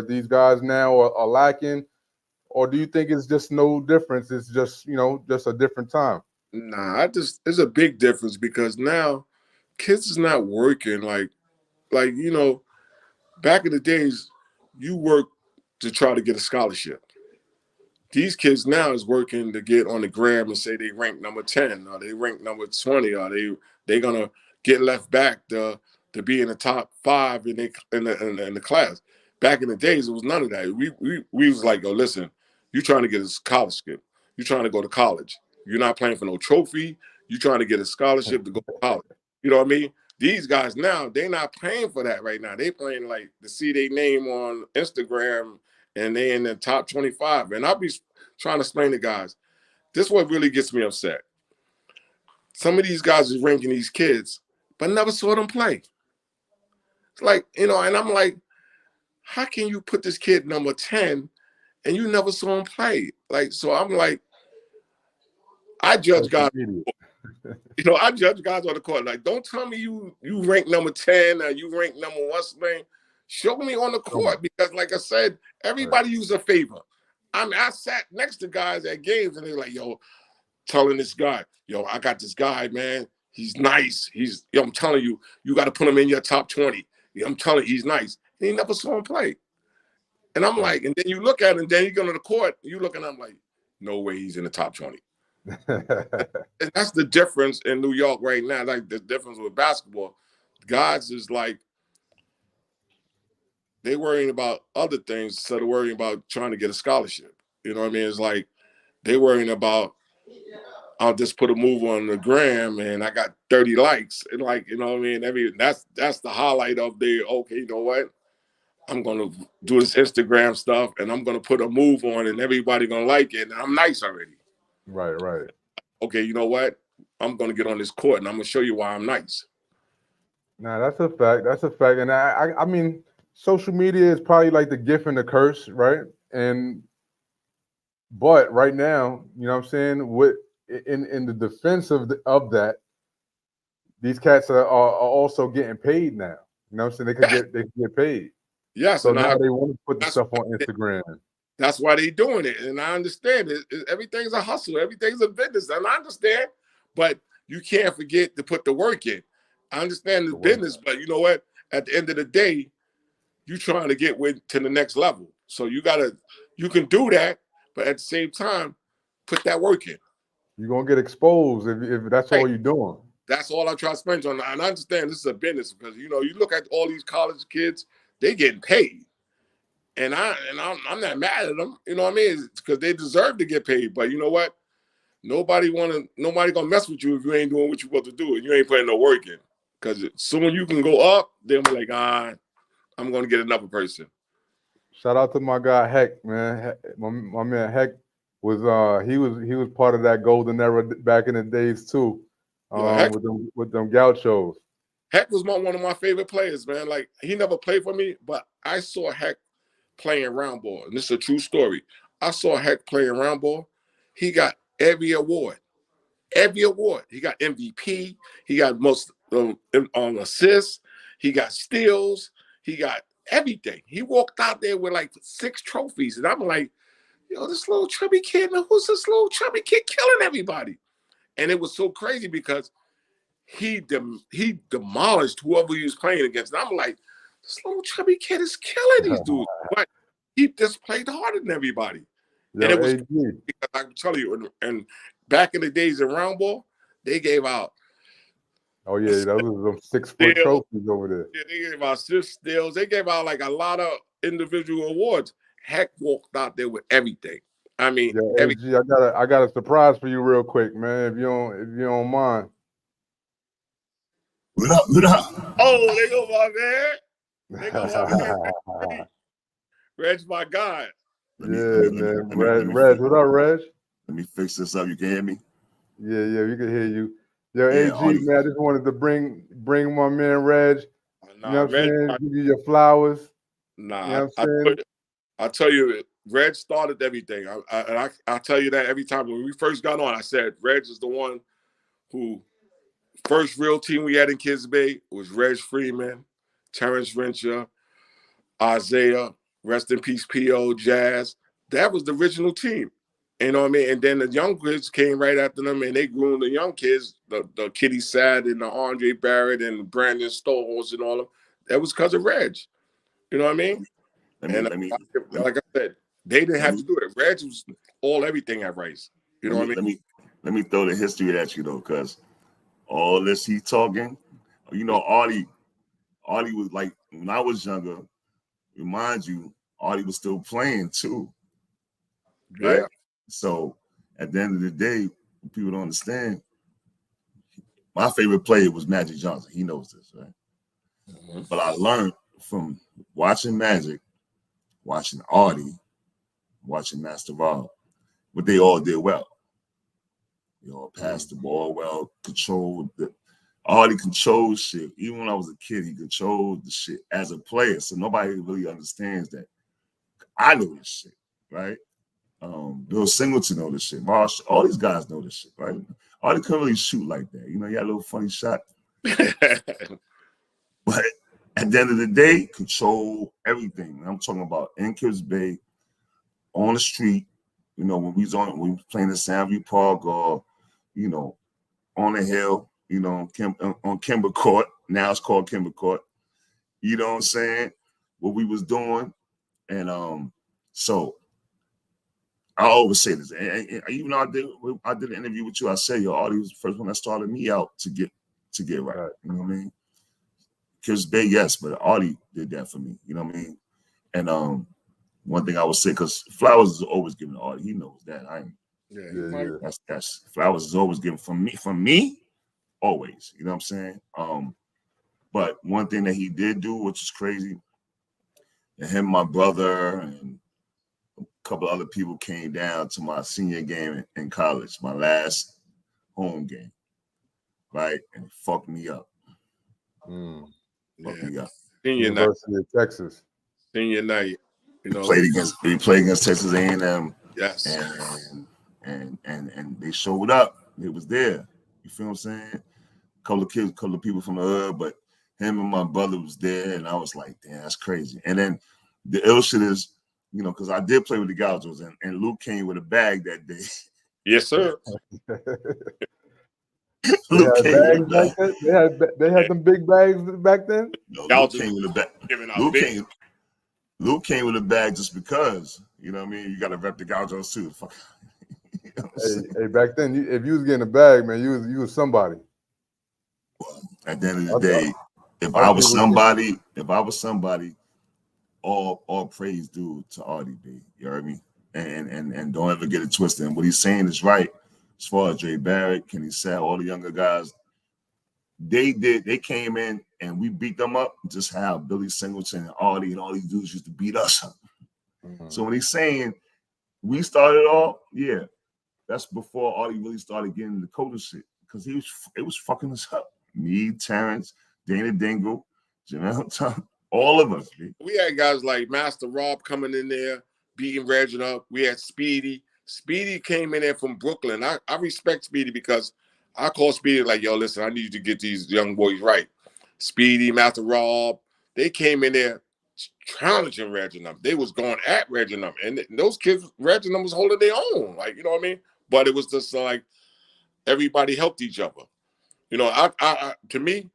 Speaker 1: these guys now are lacking? Or do you think it's just no difference? It's just, just a different time?
Speaker 2: Nah, it's a big difference because now kids is not working like you know, back in the days, you work to try to get a scholarship. These kids now is working to get on the gram and say they rank number 10 or they rank number 20 or they gonna get left back to be in the top 5 in the class. Back in the days, it was none of that. We was like, yo, listen, you trying to get a scholarship. You trying to go to college. You're not playing for no trophy. You trying to get a scholarship to go to college. You know what I mean? These guys now, they're not playing for that right now. They playing like to see their name on Instagram and they in the top 25. And I'll be trying to explain to guys, this is what really gets me upset. Some of these guys is ranking these kids, but never saw them play. It's like, and I'm like, how can you put this kid number 10 and you never saw him play? Like, so I'm like, I judge guys. I judge guys on the court. Like, don't tell me you rank number 10 or you rank number what's name. Show me on the court because, like I said, everybody use a favor. I sat next to guys at games and they're like, yo, telling this guy, yo, I got this guy, man. He's nice. I'm telling you, you got to put him in your top 20. I'm telling you, he's nice. And he never saw him play. And I'm like, and then you look at him, then you go to the court, you look and I'm like, no way he's in the top 20. And that's the difference in New York right now. Like the difference with basketball. Guys is like, they worrying about other things instead of worrying about trying to get a scholarship. You know what I mean? It's like they worrying about, I'll just put a move on the gram and I got 30 likes. And like, you know what I mean? That's the highlight of the, okay, you know what? I'm going to do this Instagram stuff and I'm going to put a move on and everybody going to like it. And I'm nice already.
Speaker 1: Right.
Speaker 2: Okay, you know what? I'm going to get on this court and I'm going to show you why I'm nice.
Speaker 1: Nah, that's a fact. That's a fact. And I mean, social media is probably like the gift and the curse, right? But right now, you know what I'm saying? In the defense of that, these cats are also getting paid now. You know what I'm saying? They can get paid.
Speaker 2: Yes,
Speaker 1: So
Speaker 2: and
Speaker 1: now they want to put the stuff on Instagram.
Speaker 2: That's why they're doing it. And I understand it. Everything's a hustle. Everything's a business. And I understand. But you can't forget to put the work in. I understand the business, but you know what? At the end of the day, you're trying to get to the next level. So you can do that, but at the same time, put that work in.
Speaker 1: You're going to get exposed if that's all you're doing.
Speaker 2: That's all I try to spend on. And I understand this is a business because, you look at all these college kids, they getting paid. And I'm not mad at them, you know what I mean? Because they deserve to get paid. But you know what? Nobody gonna mess with you if you ain't doing what you're supposed to do and you ain't putting no work in. Because soon you can go up, they'll be like, I'm gonna get another person. Shout
Speaker 1: out to my guy Heck, man. My man Heck was he was part of that golden era back in the days too. With them gauchos.
Speaker 2: Heck was one of my favorite players, man. Like he never played for me, but I saw Heck playing round ball, and this is a true story. I saw Heck playing round ball. He got every award. He got MVP. He got most assists. He got steals. He got everything. He walked out there with like 6 trophies, and I'm like, yo, this little chubby kid, man, who's this little chubby kid killing everybody? And it was so crazy because he demolished whoever he was playing against. And I'm like, this little chubby kid is killing these dudes. But he just played harder than everybody.
Speaker 1: Yo,
Speaker 2: and it was because I can tell you, and back in the days in round ball, they gave out.
Speaker 1: Oh yeah, those were some 6-foot trophies over there.
Speaker 2: Yeah, they gave out 6 steals. They gave out like a lot of individual awards. Heck walked out there with everything. I mean,
Speaker 1: AG, I got a surprise for you real quick, man. If you don't mind.
Speaker 3: What up?
Speaker 2: Oh, they go my man. Reg's my guy.
Speaker 1: Man. Reg, what up, Reg?
Speaker 3: Let me fix this up. You can hear me?
Speaker 1: Yeah, we can hear you. Yo, AG, man, I just wanted to bring my man Reg. You know what I'm saying? Give you your flowers.
Speaker 2: Nah, you know what I'm saying? I tell you, Reg started everything. I tell you that every time. When we first got on, I said Reg is the one who first real team we had in Kips Bay was Reggie Freeman, Terrence Venture, Isaiah, rest in peace, P.O., Jazz. That was the original team. You know what I mean? And then the young kids came right after them, and they grew the young kids, the Kitty Sad and the Andre Barrett and Brandon Stoles and all of them. That was because of Reg. You know what I mean? Like I said, they didn't have to do it. Reg was everything at Rice. You know what I mean?
Speaker 3: Let me throw the history at you, though, because all this he talking, Artie Artie was like, when I was younger, remind you, Artie was still playing too, right?
Speaker 2: Yeah.
Speaker 3: So at the end of the day, people don't understand. My favorite player was Magic Johnson. He knows this, right?
Speaker 2: Mm-hmm.
Speaker 3: But I learned from watching Magic, watching Artie, watching Master Rob, but they all did well. They all passed the ball well, controlled the Artie controlled shit. Even when I was a kid, he controlled the shit as a player. So nobody really understands that. I know this shit, right? Bill Singleton know this shit. Marsh, all these guys know this shit, right? Artie couldn't really shoot like that. You know, he had a little funny shot. But at the end of the day, control everything. I'm talking about in Kips Bay, on the street, you know, when we was playing in Sandview Park or, you know, on the hill, you know, on Kimber Court. Now it's called Kimber Court. You know what I'm saying? What we was doing. And so I always say this. And even though I did an interview with you, I said, yo, Artie was the first one that started me out to get right. You know what I mean? Kips Bay, yes, but Artie did that for me. You know what I mean? And one thing I would say, because Flowers is always giving to Artie. He knows that. That's Flowers is always given from me, always. You know what I'm saying? But one thing that he did do, which is crazy, and him, my brother, and a couple other people came down to my senior game in college, my last home game, right? And it fucked me up. Fucked me up.
Speaker 1: University of Texas.
Speaker 2: Senior night. You know,
Speaker 3: we played against Texas A&M.
Speaker 2: Yes.
Speaker 3: And they showed up. They was there. You feel what I'm saying? Couple of people from the hood, but him and my brother was there, and I was like, damn, that's crazy. And then the ill shit is, you know, because I did play with the Gauchos, and Luke came with a bag that day.
Speaker 2: Yes, sir.
Speaker 3: Luke came with a bag.
Speaker 1: They had them big bags back then?
Speaker 3: No, Luke came with a bag. Luke came with a bag just because, you know what I mean? You got to rep the Gauchos too.
Speaker 1: You know hey, back then, if you was getting a bag, man, you was somebody.
Speaker 3: Well, at the end of the day, if I was somebody, all praise due to Artie B. You heard me? And don't ever get it twisted. And what he's saying is right. As far as Jay Barrett, Kenny Sal, all the younger guys, they came in and we beat them up just how Billy Singleton and Artie and all these dudes used to beat us up. Mm-hmm. So when he's saying we started off, yeah, that's before Artie really started getting the coaching shit because it was fucking us up. Me, Terrence, Dana Dingle, Jamel Tom, all of us. Dude.
Speaker 2: We had guys like Master Rob coming in there, beating Reggie up. We had Speedy. Speedy came in there from Brooklyn. I respect Speedy because I call Speedy like, yo, listen, I need you to get these young boys right. Speedy, Master Rob, they came in there challenging Reggie up. They was going at Reggie up. And those kids, Reggie was holding their own. Like, you know what I mean? But it was just like everybody helped each other. You know, I to me,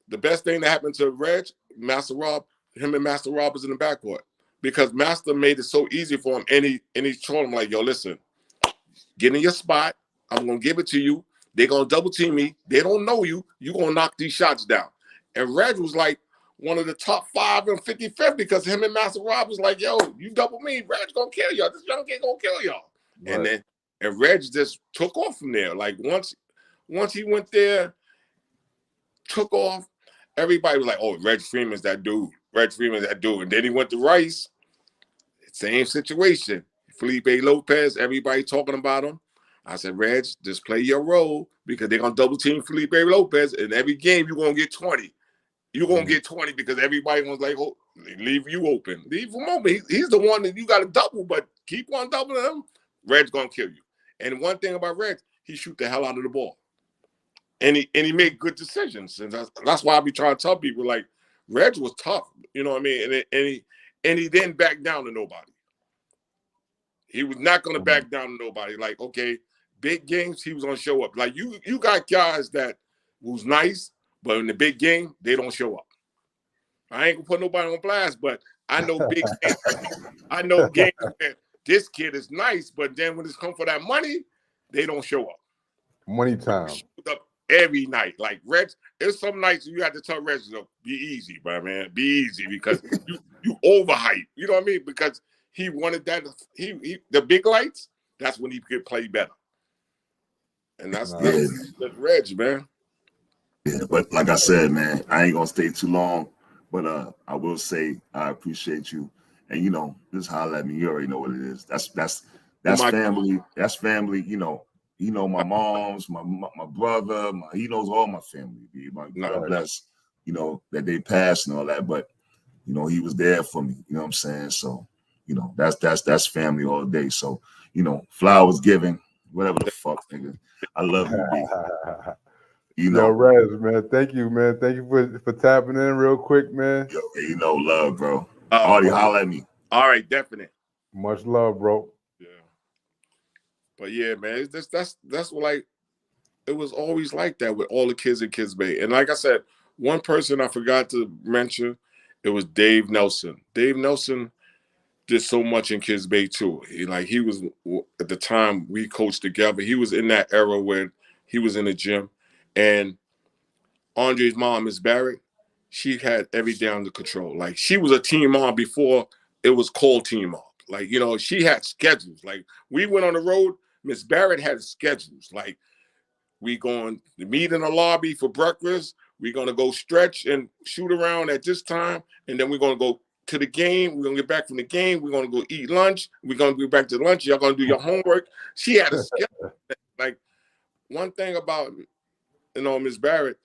Speaker 2: the best thing that happened to Reg, Master Rob, him and Master Rob was in the backcourt because Master made it so easy for him. And he told him like, yo, listen, get in your spot. I'm going to give it to you. They're going to double team me. They don't know you. You're going to knock these shots down. And Reg was like one of the top 5 in 55th because him and Master Rob was like, yo, you double me. Reg going to kill y'all. This young kid going to kill y'all. Right. And Reg just took off from there. Like once he went there, took off, everybody was like, oh, Reggie Freeman's that dude. Reggie Freeman's that dude. And then he went to Rice. Same situation. Felipe Lopez, everybody talking about him. I said, Reg, just play your role because they're going to double team Felipe Lopez. And every game, you're going to get 20. You're going to get 20 because everybody was like, oh, leave you open. Leave him open. He's the one that you got to double, but keep on doubling him. Reg's going to kill you. And one thing about Reg, he shoot the hell out of the ball. And he made good decisions. And that's why I be trying to tell people, like, Reg was tough. You know what I mean? And he didn't back down to nobody. He was not going to back down to nobody. Like, okay, big games, he was going to show up. Like, you got guys that was nice, but in the big game, they don't show up. I ain't going to put nobody on blast, but I know big games. I know games that this kid is nice, but then when it's come for that money, they don't show up.
Speaker 1: Money time.
Speaker 2: every night. Like Reg, there's some nights you have to tell Reg, be easy, man. Be easy because you overhype. You know what I mean? Because he wanted that. He the big lights. That's when he could play better. And that's Reg, man.
Speaker 3: Yeah, but like I said, man, I ain't gonna stay too long. But I will say I appreciate you. And just holler at me. You already know what it is. That's family. That's family. My mom's, my brother. He knows all my family. God bless. That they passed and all that. But he was there for me. You know what I'm saying? So that's family all day. So flowers given, whatever the fuck, nigga. I love you, B.
Speaker 1: Yo, Rez, man, thank you, man. Thank you for tapping in real quick, man.
Speaker 3: Yo, love, bro. Artie, holler at me.
Speaker 2: All right, definite.
Speaker 1: Much love, bro.
Speaker 2: Yeah. But yeah, man, that's what, like, it was always like that with all the kids in Kips Bay. And like I said, one person I forgot to mention, it was Dave Nelson. Dave Nelson did so much in Kips Bay too. He was at the time we coached together. He was in that era where he was in the gym. And Andre's mom, Miss Barrett, she had everything under control. Like, she was a team mom before it was called team mom. Like, she had schedules. Like, we went on the road, Miss Barrett had schedules. Like, we going to meet in the lobby for breakfast. We're going to go stretch and shoot around at this time. And then we're going to go to the game. We're going to get back from the game. We're going to go eat lunch. We're going to go back to lunch. Y'all going to do your homework. She had a schedule. Like, one thing about Miss Barrett,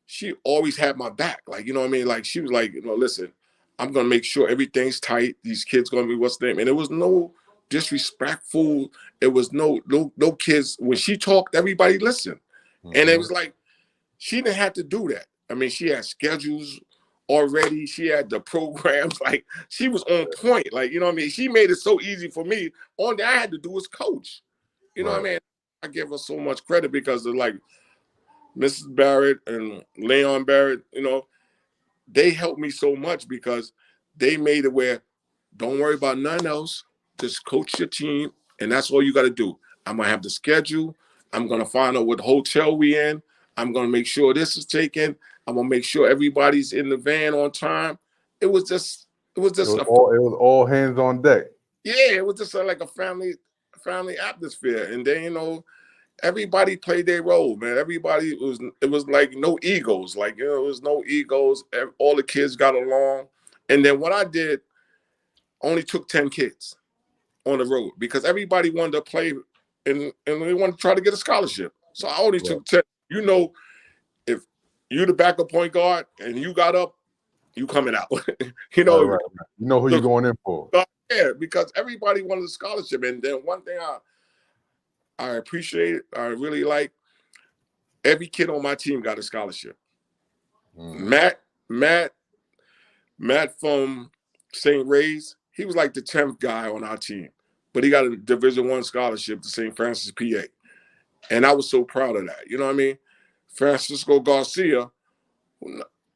Speaker 2: she always had my back. Like, you know what I mean? Like, she was like, listen, I'm going to make sure everything's tight. These kids going to be what's their name. And there was no disrespectful. It was no kids. When she talked, everybody listened. Mm-hmm. And it was like, she didn't have to do that. I mean, she had schedules already. She had the programs. Like, she was on point. Like, you know what I mean? She made it so easy for me. All that I had to do was coach. You know what I mean? I give her so much credit because of, like, Mrs. Barrett and Leon Barrett, they helped me so much because they made it where don't worry about nothing else. Just coach your team, and that's all you got to do. I'm going to have the schedule. I'm going to find out what hotel we in. I'm going to make sure this is taken. I'm going to make sure everybody's in the van on time. It was all
Speaker 1: hands on deck.
Speaker 2: Yeah, it was just like a family atmosphere. And then, everybody played their role, man. It was like no egos. Like, it was no egos. All the kids got along. And then what I did, only took 10 kids on the road because everybody wanted to play and they wanted to try to get a scholarship. So I only took 10. If you the backup point guard and you got up, you coming out.
Speaker 1: Right. You know who you're going in for.
Speaker 2: Yeah, because everybody wanted a scholarship. And then one thing I appreciate, I really like, every kid on my team got a scholarship. Matt from St. Ray's, he was like the 10th guy on our team, but he got a Division I scholarship to St. Francis, PA. And I was so proud of that. You know what I mean? Francisco Garcia,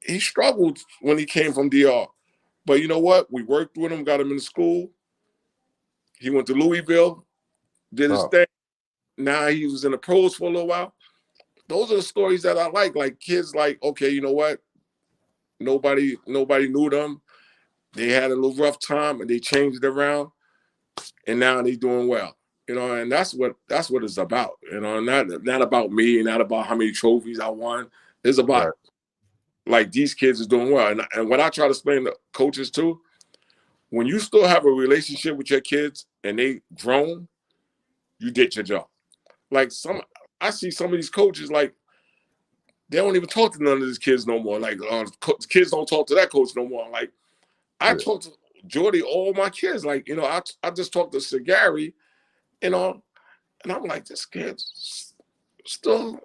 Speaker 2: he struggled when he came from DR. But you know what? We worked with him, got him into school. He went to Louisville, did his thing. Now he was in the pros for a little while. Those are the stories that I like. Like, kids like, okay, you know what? Nobody knew them. They had a little rough time and they changed it around. And now they're doing well. And that's what it's about. Not about me, not about how many trophies I won. It's about like these kids is doing well. And what I try to explain to coaches too, when you still have a relationship with your kids and they grown, you did your job. Like, I see some of these coaches, like, they don't even talk to none of these kids no more. Like, kids don't talk to that coach no more. Like, I talk to Jordy, all my kids. Like, I just talked to Sagari, and I'm like, this kid still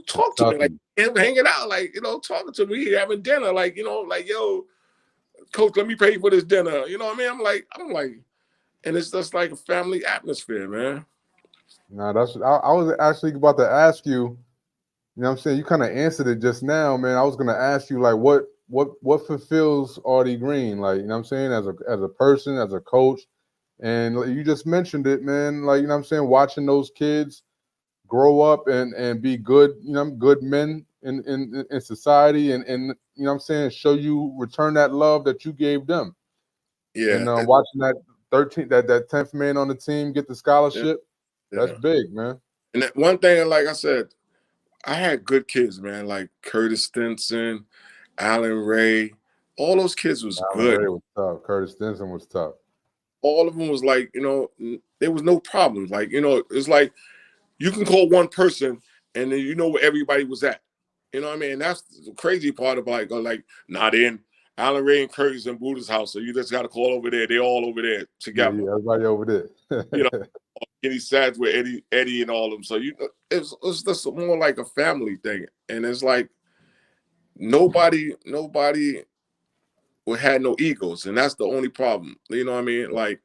Speaker 2: talk to me. Like, him hanging out, like, talking to me, having dinner. Like, like, yo, coach, let me pay for this dinner. You know what I mean? I'm like, and it's just like a family atmosphere, man.
Speaker 1: Nah, I was actually about to ask you, you know what I'm saying? You kind of answered it just now, man. I was going to ask you, like, what fulfills Artie Green? Like, you know what I'm saying? As a person, as a coach. And you just mentioned it, man. Like, you know what I'm saying? Watching those kids grow up and be good, good men in society, and you know what I'm saying, show you, return that love that you gave them.
Speaker 2: Yeah,
Speaker 1: And watching that 10th man on the team get the scholarship, that's
Speaker 2: yeah.
Speaker 1: big, man.
Speaker 2: And that one thing, like I said, I had good kids, man, like Curtis Stinson, Alan Ray. All those kids was
Speaker 1: Alan
Speaker 2: good.
Speaker 1: Ray was tough. Curtis Stinson was tough.
Speaker 2: All of them was like, there was no problems. Like, it's like you can call one person and then you know where everybody was at. You know what I mean? And that's the crazy part of like not in Alan Ray and Curtis and Buddha's house. So you just got to call over there. They're all over there together.
Speaker 1: Yeah, everybody over there.
Speaker 2: Kenny Sads with Eddie and all of them. So it's just more like a family thing. And it's like nobody had no egos, and that's the only problem. You know what I mean? Like,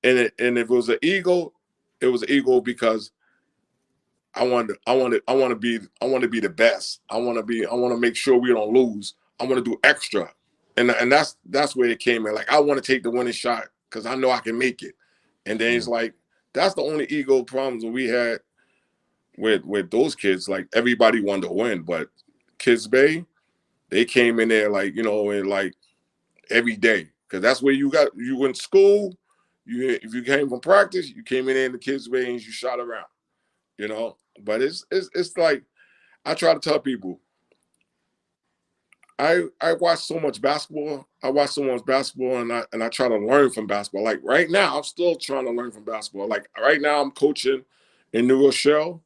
Speaker 2: and if it was an ego, it was an ego because I want to be the best. I want to make sure we don't lose. I want to do extra, and that's where it came in. Like, I want to take the winning shot because I know I can make it. And then it's like that's the only ego problems that we had with those kids. Like, everybody wanted to win, but Kips Bay, they came in there like, and like every day, because that's where you went to school. If you came from practice, you came in the Kips Bay and you shot around. But it's like, I try to tell people, I watch so much basketball. I watch so much basketball, and I try to learn from basketball. Like right now, I'm still trying to learn from basketball. Like right now, I'm coaching in New Rochelle.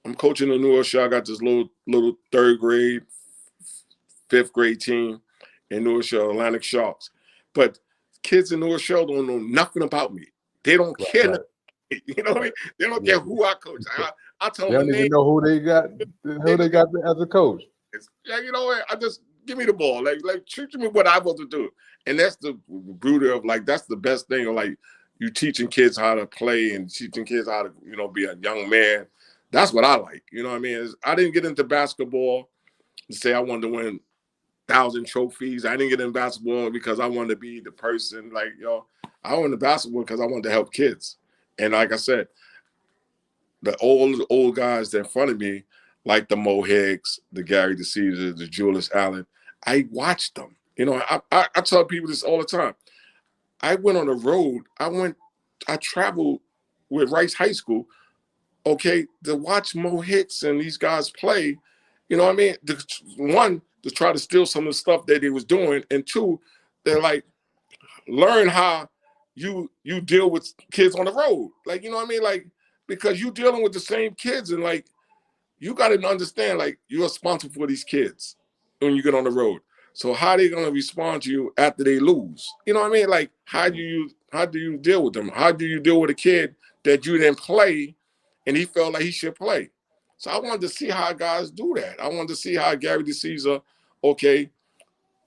Speaker 2: I'm coaching in New Rochelle. I got this little third grade, fifth grade team in New Rochelle, Atlantic Sharks. But kids in New Rochelle don't know nothing about me. They don't care.
Speaker 1: Right.
Speaker 2: You know what I mean? They don't care who I coach. I tell
Speaker 1: They
Speaker 2: them
Speaker 1: don't
Speaker 2: the
Speaker 1: even
Speaker 2: name.
Speaker 1: know who they got as a coach.
Speaker 2: Yeah, you know what? I just give me the ball. Like treat me what I want to do. And that's the beauty of, like, that's the best thing of, like, you teaching kids how to play and teaching kids how to, be a young man. That's what I like. You know what I mean? I didn't get into basketball to say I wanted to win 1,000 trophies. I didn't get in basketball because I wanted to be the person. Like, I went to basketball because I wanted to help kids. And like I said, the old guys that in front of me, like the Mo Higgs, the Gary DeCesar, the Julius Allen, I watched them. I tell people this all the time. I went on the road. I traveled with Rice High School, okay, to watch Mo Hicks and these guys play. You know what I mean? One, to try to steal some of the stuff that they was doing, and two, they're like, learn how you deal with kids on the road. Like, you know what I mean? Like, because you dealing with the same kids, and like, you got to understand, like, you're responsible for these kids when you get on the road. So how are they going to respond to you after they lose? You know what I mean? Like, how do you deal with them? How do you deal with a kid that you didn't play and he felt like he should play? So I wanted to see how guys do that. I wanted to see how Gary DeCesar, okay,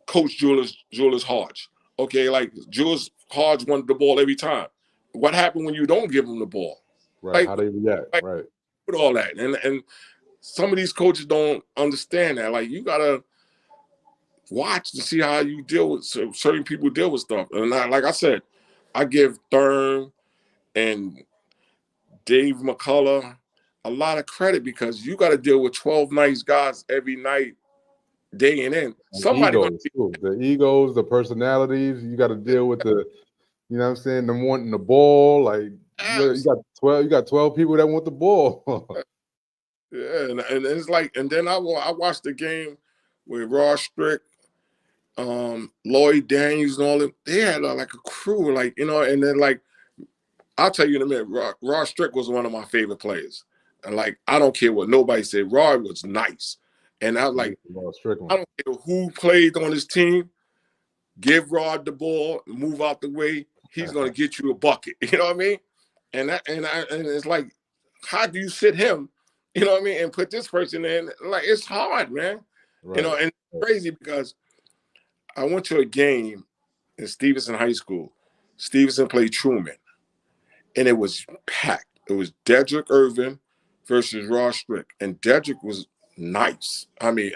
Speaker 2: coach Julius Hodge. Okay, like Julius Hodge wanted the ball every time. What happened when you don't give him the ball?
Speaker 1: Right, how they react, right.
Speaker 2: With all that. And some of these coaches don't understand that. Like, you gotta watch to see how you deal with certain people deal with stuff. And like I said, I give Thurm and Dave McCullough a lot of credit, because you got to deal with 12 nice guys every night, day in and somebody
Speaker 1: egos, the egos, the personalities. You got to deal with the, you know what I'm saying, them wanting the ball. Like, you got 12 people that want the ball.
Speaker 2: Yeah, and it's like, and then I watched the game with Ross Strick, Lloyd Daniels, and all them. They had like a crew, like, and then, like, I'll tell you in a minute, Ross Strick was one of my favorite players. And like, I don't care what nobody said, Rod was nice. And I was like, I don't care who played on his team, give Rod the ball, move out the way, he's gonna get you a bucket. You know what I mean? And it's like, how do you sit him? You know what I mean? And put this person in. Like, it's hard, man. Right. And it's crazy because I went to a game in Stevenson High School. Stevenson played Truman, and it was packed. It was Dedrick Irvin versus Ross Strick, and Dedrick was nice. I mean,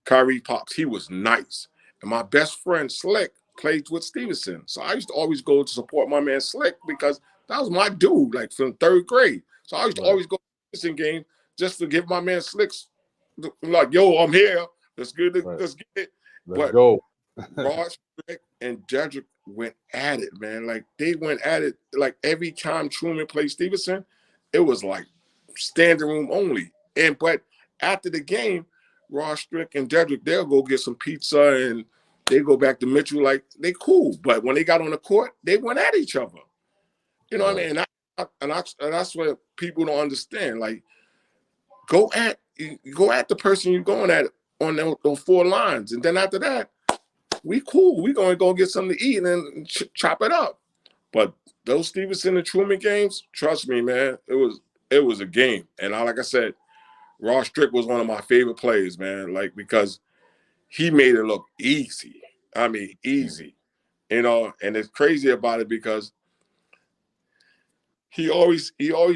Speaker 2: Kyrie Pops, he was nice. And my best friend Slick played with Stevenson, so I used to always go to support my man Slick because that was my dude, like, from third grade. So I used to always go to the Stevenson game just to give my man Slicks, like, yo, I'm here. Let's get it. Let's get it.
Speaker 1: Let's go.
Speaker 2: Rod Strick and Jedrick went at it, man. Like, they went at it. Like, every time Truman played Stevenson, it was like standing room only. But after the game, Rod Strick and Jedrick, they'll go get some pizza and they go back to Mitchell. Like, they cool. But when they got on the court, they went at each other. You know what I mean? And that's what people don't understand. Like, go at the person you're going at on those 4 lines, and then after that, we cool. We gonna go get something to eat and then chop it up. But those Stevenson and Truman games, trust me, man, it was a game. And like I said, Ross Strick was one of my favorite players, man. Like, because he made it look easy. I mean, easy. You know, and it's crazy about it because he always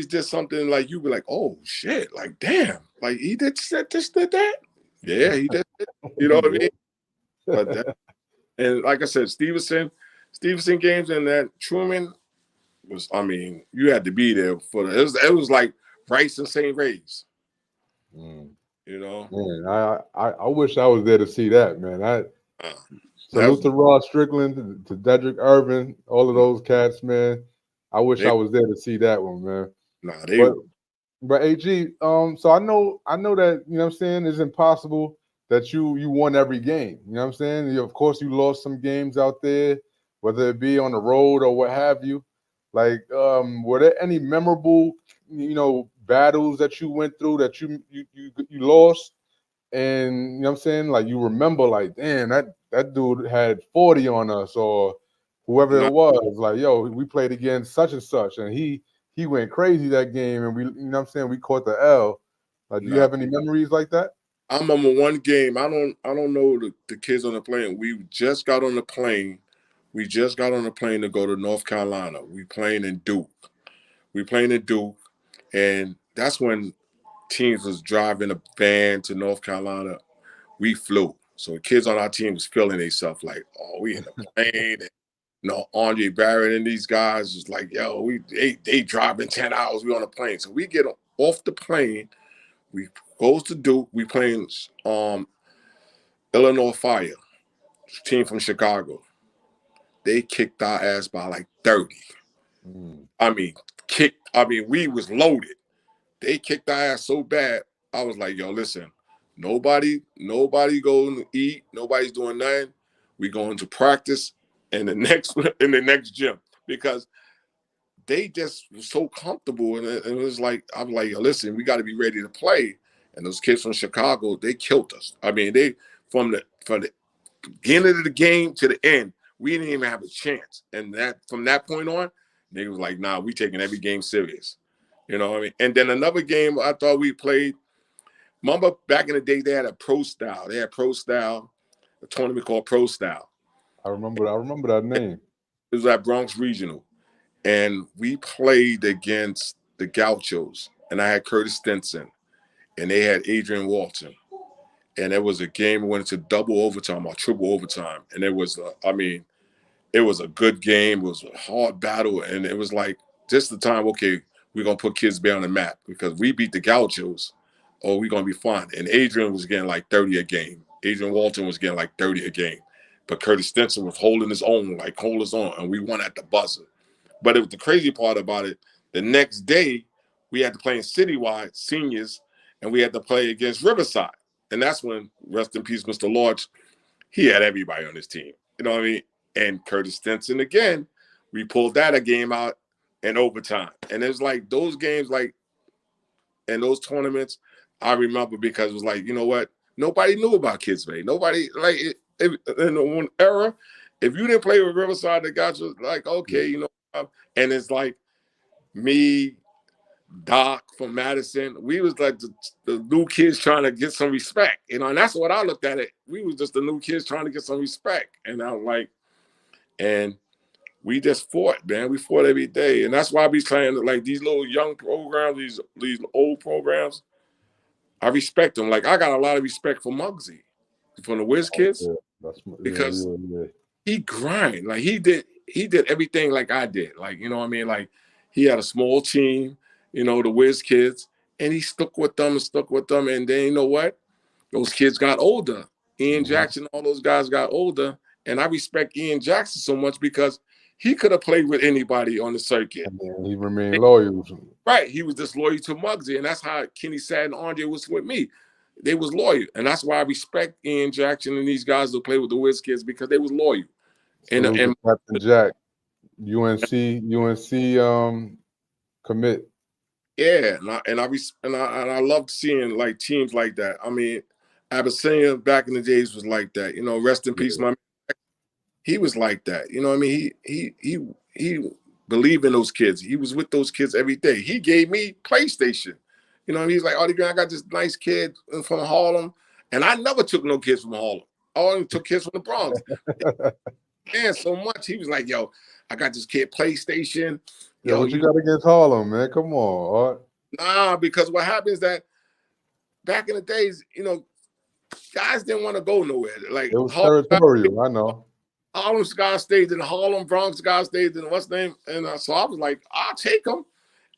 Speaker 2: did something like you be like, oh shit, like damn, like he did that. Yeah, he did. You know what I mean? But and like I said, Stevenson games and that Truman was, I mean, you had to be there for it was like Rice and St. Ray's. You know?
Speaker 1: Man, I wish I was there to see that, man. Salute to Ross Strickland, to Dedrick Irvin, all of those cats, man. I wish I was there to see that one, man.
Speaker 2: Nah,
Speaker 1: but AG, so I know that, you know what I'm saying, it's impossible that you won every game. You know what I'm saying? Of course, you lost some games out there, whether it be on the road or what have you. Like, were there any memorable, you know, battles that you went through that you lost? And you know what I'm saying? Like, you remember, like, damn, that dude had 40 on us, or whoever it was, like, yo, we played against such and such, and he went crazy that game, and we, you know what I'm saying, we caught the L. Like, do you have any memories like that?
Speaker 2: I remember one game. I don't know the kids on the plane. We just got on the plane. We just got on the plane to go to North Carolina. We playing in Duke. And that's when teams was driving a van to North Carolina. We flew. So the kids on our team was feeling themselves like, oh, we in the plane. And, you know, Andre Barrett and these guys was like, yo, they driving 10 hours. We on the plane. So we get off the plane. We goes to Duke. We playing Illinois Fire, team from Chicago. They kicked our ass by like 30. I mean, we was loaded. They kicked our ass so bad. I was like, yo, listen, nobody going to eat. Nobody's doing nothing. We going to practice in the next gym, because they just were so comfortable. And it was like, I was like, yo, listen, we got to be ready to play. And those kids from Chicago, they killed us. I mean, they from the beginning of the game to the end, we didn't even have a chance. And that from that point on, they was like, nah, we taking every game serious. You know what I mean? And then another game I thought we played, remember back in the day, they had a pro style. They had pro style, a tournament called Pro Style.
Speaker 1: I remember that name.
Speaker 2: It was at Bronx Regional. And we played against the Gauchos. And I had Curtis Stinson. And they had Adrian Walton. And it was a game, we went into double overtime or triple overtime. And it was, it was a good game. It was a hard battle. And it was like, just the time, okay, we're going to put Kips Bay on the map, because we beat the Gauchos, or we're going to be fine. And Adrian was getting like 30 a game. Adrian Walton was getting like 30 a game. But Curtis Stinson was holding his own, and we won at the buzzer. But it was the crazy part about it. The next day, we had to play in Citywide seniors, and we had to play against Riverside. And that's when, rest in peace, Mr. Lodge, he had everybody on his team. You know what I mean? And Curtis Stinson, again, we pulled that a game out in overtime. And it was like those games, like, and those tournaments, I remember, because it was like, you know what? Nobody knew about Kips Bay. Nobody, like, in one era, if you didn't play with Riverside, the guys was like, okay, you know. And it's like me, Doc from Madison, we was like the new kids trying to get some respect, you know, and that's what I looked at it. We was just the new kids trying to get some respect. And I'm like, and we just fought, man. We fought every day. And that's why I be trying to, like, these little young programs, these old programs, I respect them. Like, I got a lot of respect for Muggsy, from the Wiz Kids, because he grind. Like, he did everything like I did. Like, you know what I mean? Like, he had a small team, the Wiz kids, and he stuck with them and stuck with them. And then you know what? Those kids got older. Ian Jackson, all those guys got older. And I respect Ian Jackson so much because he could have played with anybody on the circuit.
Speaker 1: And he remained loyal.
Speaker 2: Right. He was just loyal to Muggsy. And that's how Kenny Sad and Andre was with me. They was loyal. And that's why I respect Ian Jackson and these guys that play with the Wiz kids because they was loyal.
Speaker 1: Salute to Captain Jack, UNC commit.
Speaker 2: Yeah, and I loved seeing like teams like that. I mean, Abyssinia back in the days was like that. Rest in peace, my man. He was like that. You know what I mean? He believed in those kids. He was with those kids every day. He gave me PlayStation. You know what I mean? He's like, Artie Green, I got this nice kid from Harlem, and I never took no kids from Harlem. I only took kids from the Bronx. And so much. He was like, yo, I got this kid PlayStation.
Speaker 1: Yo, what you got against Harlem, man? Come on, Art.
Speaker 2: Nah, because what happens that back in the days, guys didn't want to go nowhere. Like
Speaker 1: it was territorial, I know.
Speaker 2: Harlem guys stayed in Harlem, Bronx guys stayed in what's name, and so I was like, I'll take him,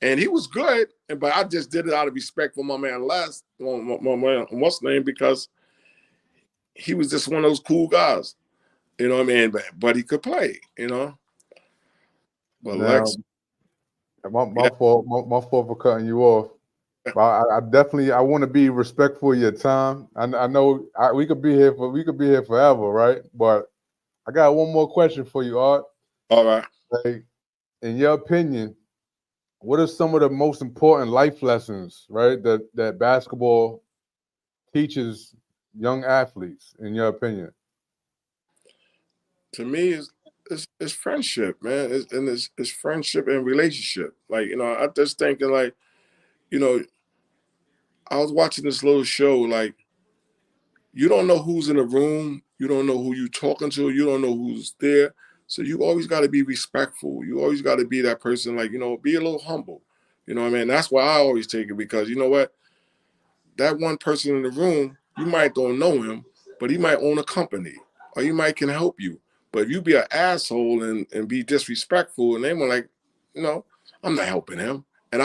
Speaker 2: and he was good, but I just did it out of respect for my man Les, my man, what's name, because he was just one of those cool guys, you know what I mean? But he could play, But
Speaker 1: now,
Speaker 2: Lex,
Speaker 1: my fault for cutting you off. But I definitely want to be respectful of your time. I know we could be here forever, right? But I got one more question for you, Art.
Speaker 2: All right.
Speaker 1: Like, in your opinion, what are some of the most important life lessons, right, that basketball teaches young athletes, in your opinion?
Speaker 2: To me, it's friendship, man. It's friendship and relationship. Like, I'm just thinking, like, I was watching this little show, like, you don't know who's in the room. You don't know who you're talking to. You don't know who's there. So you always got to be respectful. You always got to be that person, like, be a little humble. You know what I mean? That's why I always take it, because you know what? That one person in the room, you might don't know him, but he might own a company, or he might can help you. But if you be an asshole and be disrespectful, and they were like, I'm not helping him. And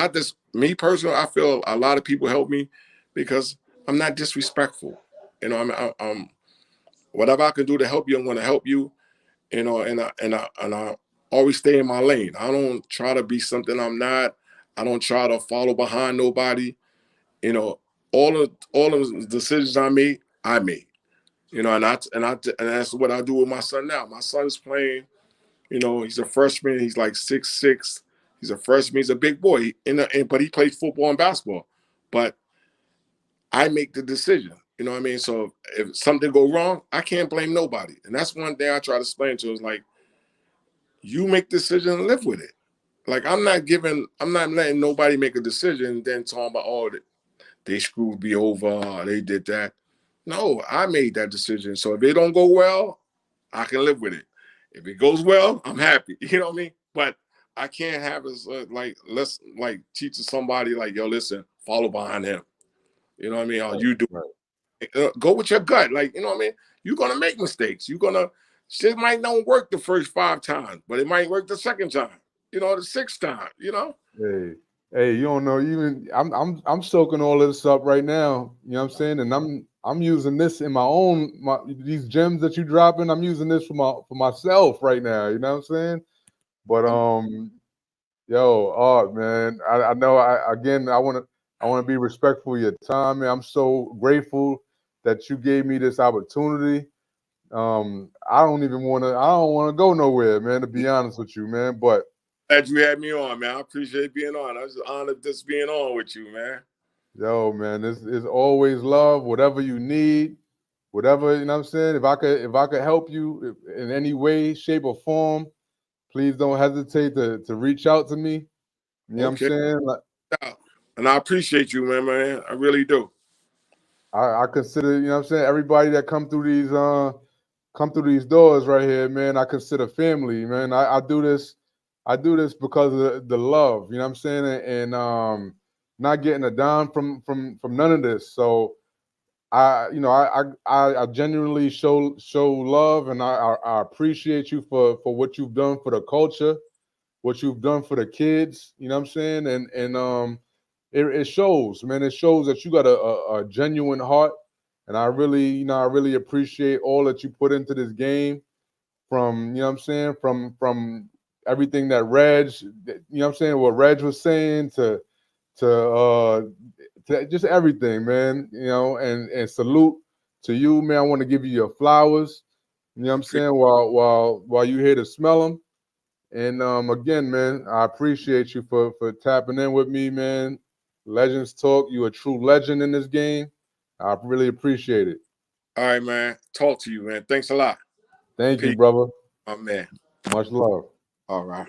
Speaker 2: me personally, I feel a lot of people help me because I'm not disrespectful. I'm whatever I can do to help you, I'm going to help you. And I always stay in my lane. I don't try to be something I'm not. I don't try to follow behind nobody. All of the decisions I made. And that's what I do with my son now. My son's playing. He's a freshman. He's like 6'6". He's a freshman. He's a big boy. But he plays football and basketball. But I make the decision. You know what I mean? So if something go wrong, I can't blame nobody. And that's one thing I try to explain to him, is like, you make the decision and live with it. Like, I'm not letting nobody make a decision and then talking about, they screwed me over, they did that. No, I made that decision. So if it don't go well, I can live with it. If it goes well, I'm happy. You know what I mean? But I can't have us let's teaching somebody like, yo, listen, follow behind him. You know what I mean? You do. Right. Go with your gut. Like, you know what I mean? You're going to make mistakes. Shit might not work the first 5 times, but it might work the second time, the 6th time,
Speaker 1: Hey, you don't know, even I'm soaking all of this up right now. You know what I'm saying? And I'm using this in these gems that you dropping. I'm using this for myself right now. You know what I'm saying? But yo, Art, man, I know. I want to be respectful of your time, man. I'm so grateful that you gave me this opportunity. I don't want to go nowhere, man, to be honest with you, man. But
Speaker 2: glad you had me on, man. I appreciate being on. I was honored just being on with you, man.
Speaker 1: Yo, man, this is always love. Whatever you need, whatever, you know what I'm saying? If I could help you in any way, shape, or form, please don't hesitate to reach out to me. You know what I'm saying?
Speaker 2: And I appreciate you, man. I really do.
Speaker 1: I consider, you know what I'm saying, everybody that come through these doors right here, man, I consider family, man. I do this because of the love, you know what I'm saying? And not getting a dime from none of this. So I genuinely show love, and I appreciate you for what you've done for the culture. what you've done for the kids. You know what I'm saying? And it shows, man. It shows that you got a genuine heart, and I really appreciate all that you put into this game. From you know what I'm saying, from everything that Reg, you know what I'm saying, what Reg was saying to just everything, man. You know, and salute to you, man. I want to give you your flowers. You know what I'm saying, while you here to smell them. And again, man, I appreciate you for tapping in with me, man. Legends Talk, you a true legend in this game. I really appreciate it.
Speaker 2: All right, man. Talk to you, man. Thanks a lot.
Speaker 1: Thank you,
Speaker 2: Peace,
Speaker 1: brother.
Speaker 2: my man.
Speaker 1: Much love.
Speaker 2: All right.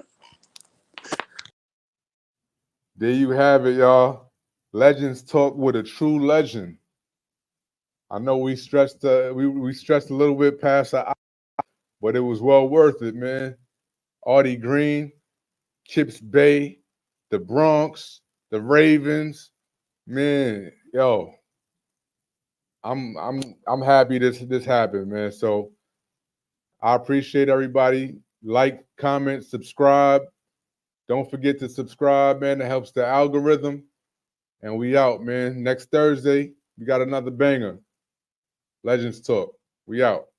Speaker 1: There you have it, y'all. Legends Talk with a true legend. I know we stressed we stressed a little bit past the hour, but it was well worth it, man. Artie Green, Kips Bay, the Bronx, the Ravens, man, yo, I'm happy this happened, man. So I appreciate everybody. Like, comment, subscribe. Don't forget to subscribe, man. It helps the algorithm. And we out, man. Next Thursday, we got another banger. Legends Talk. We out.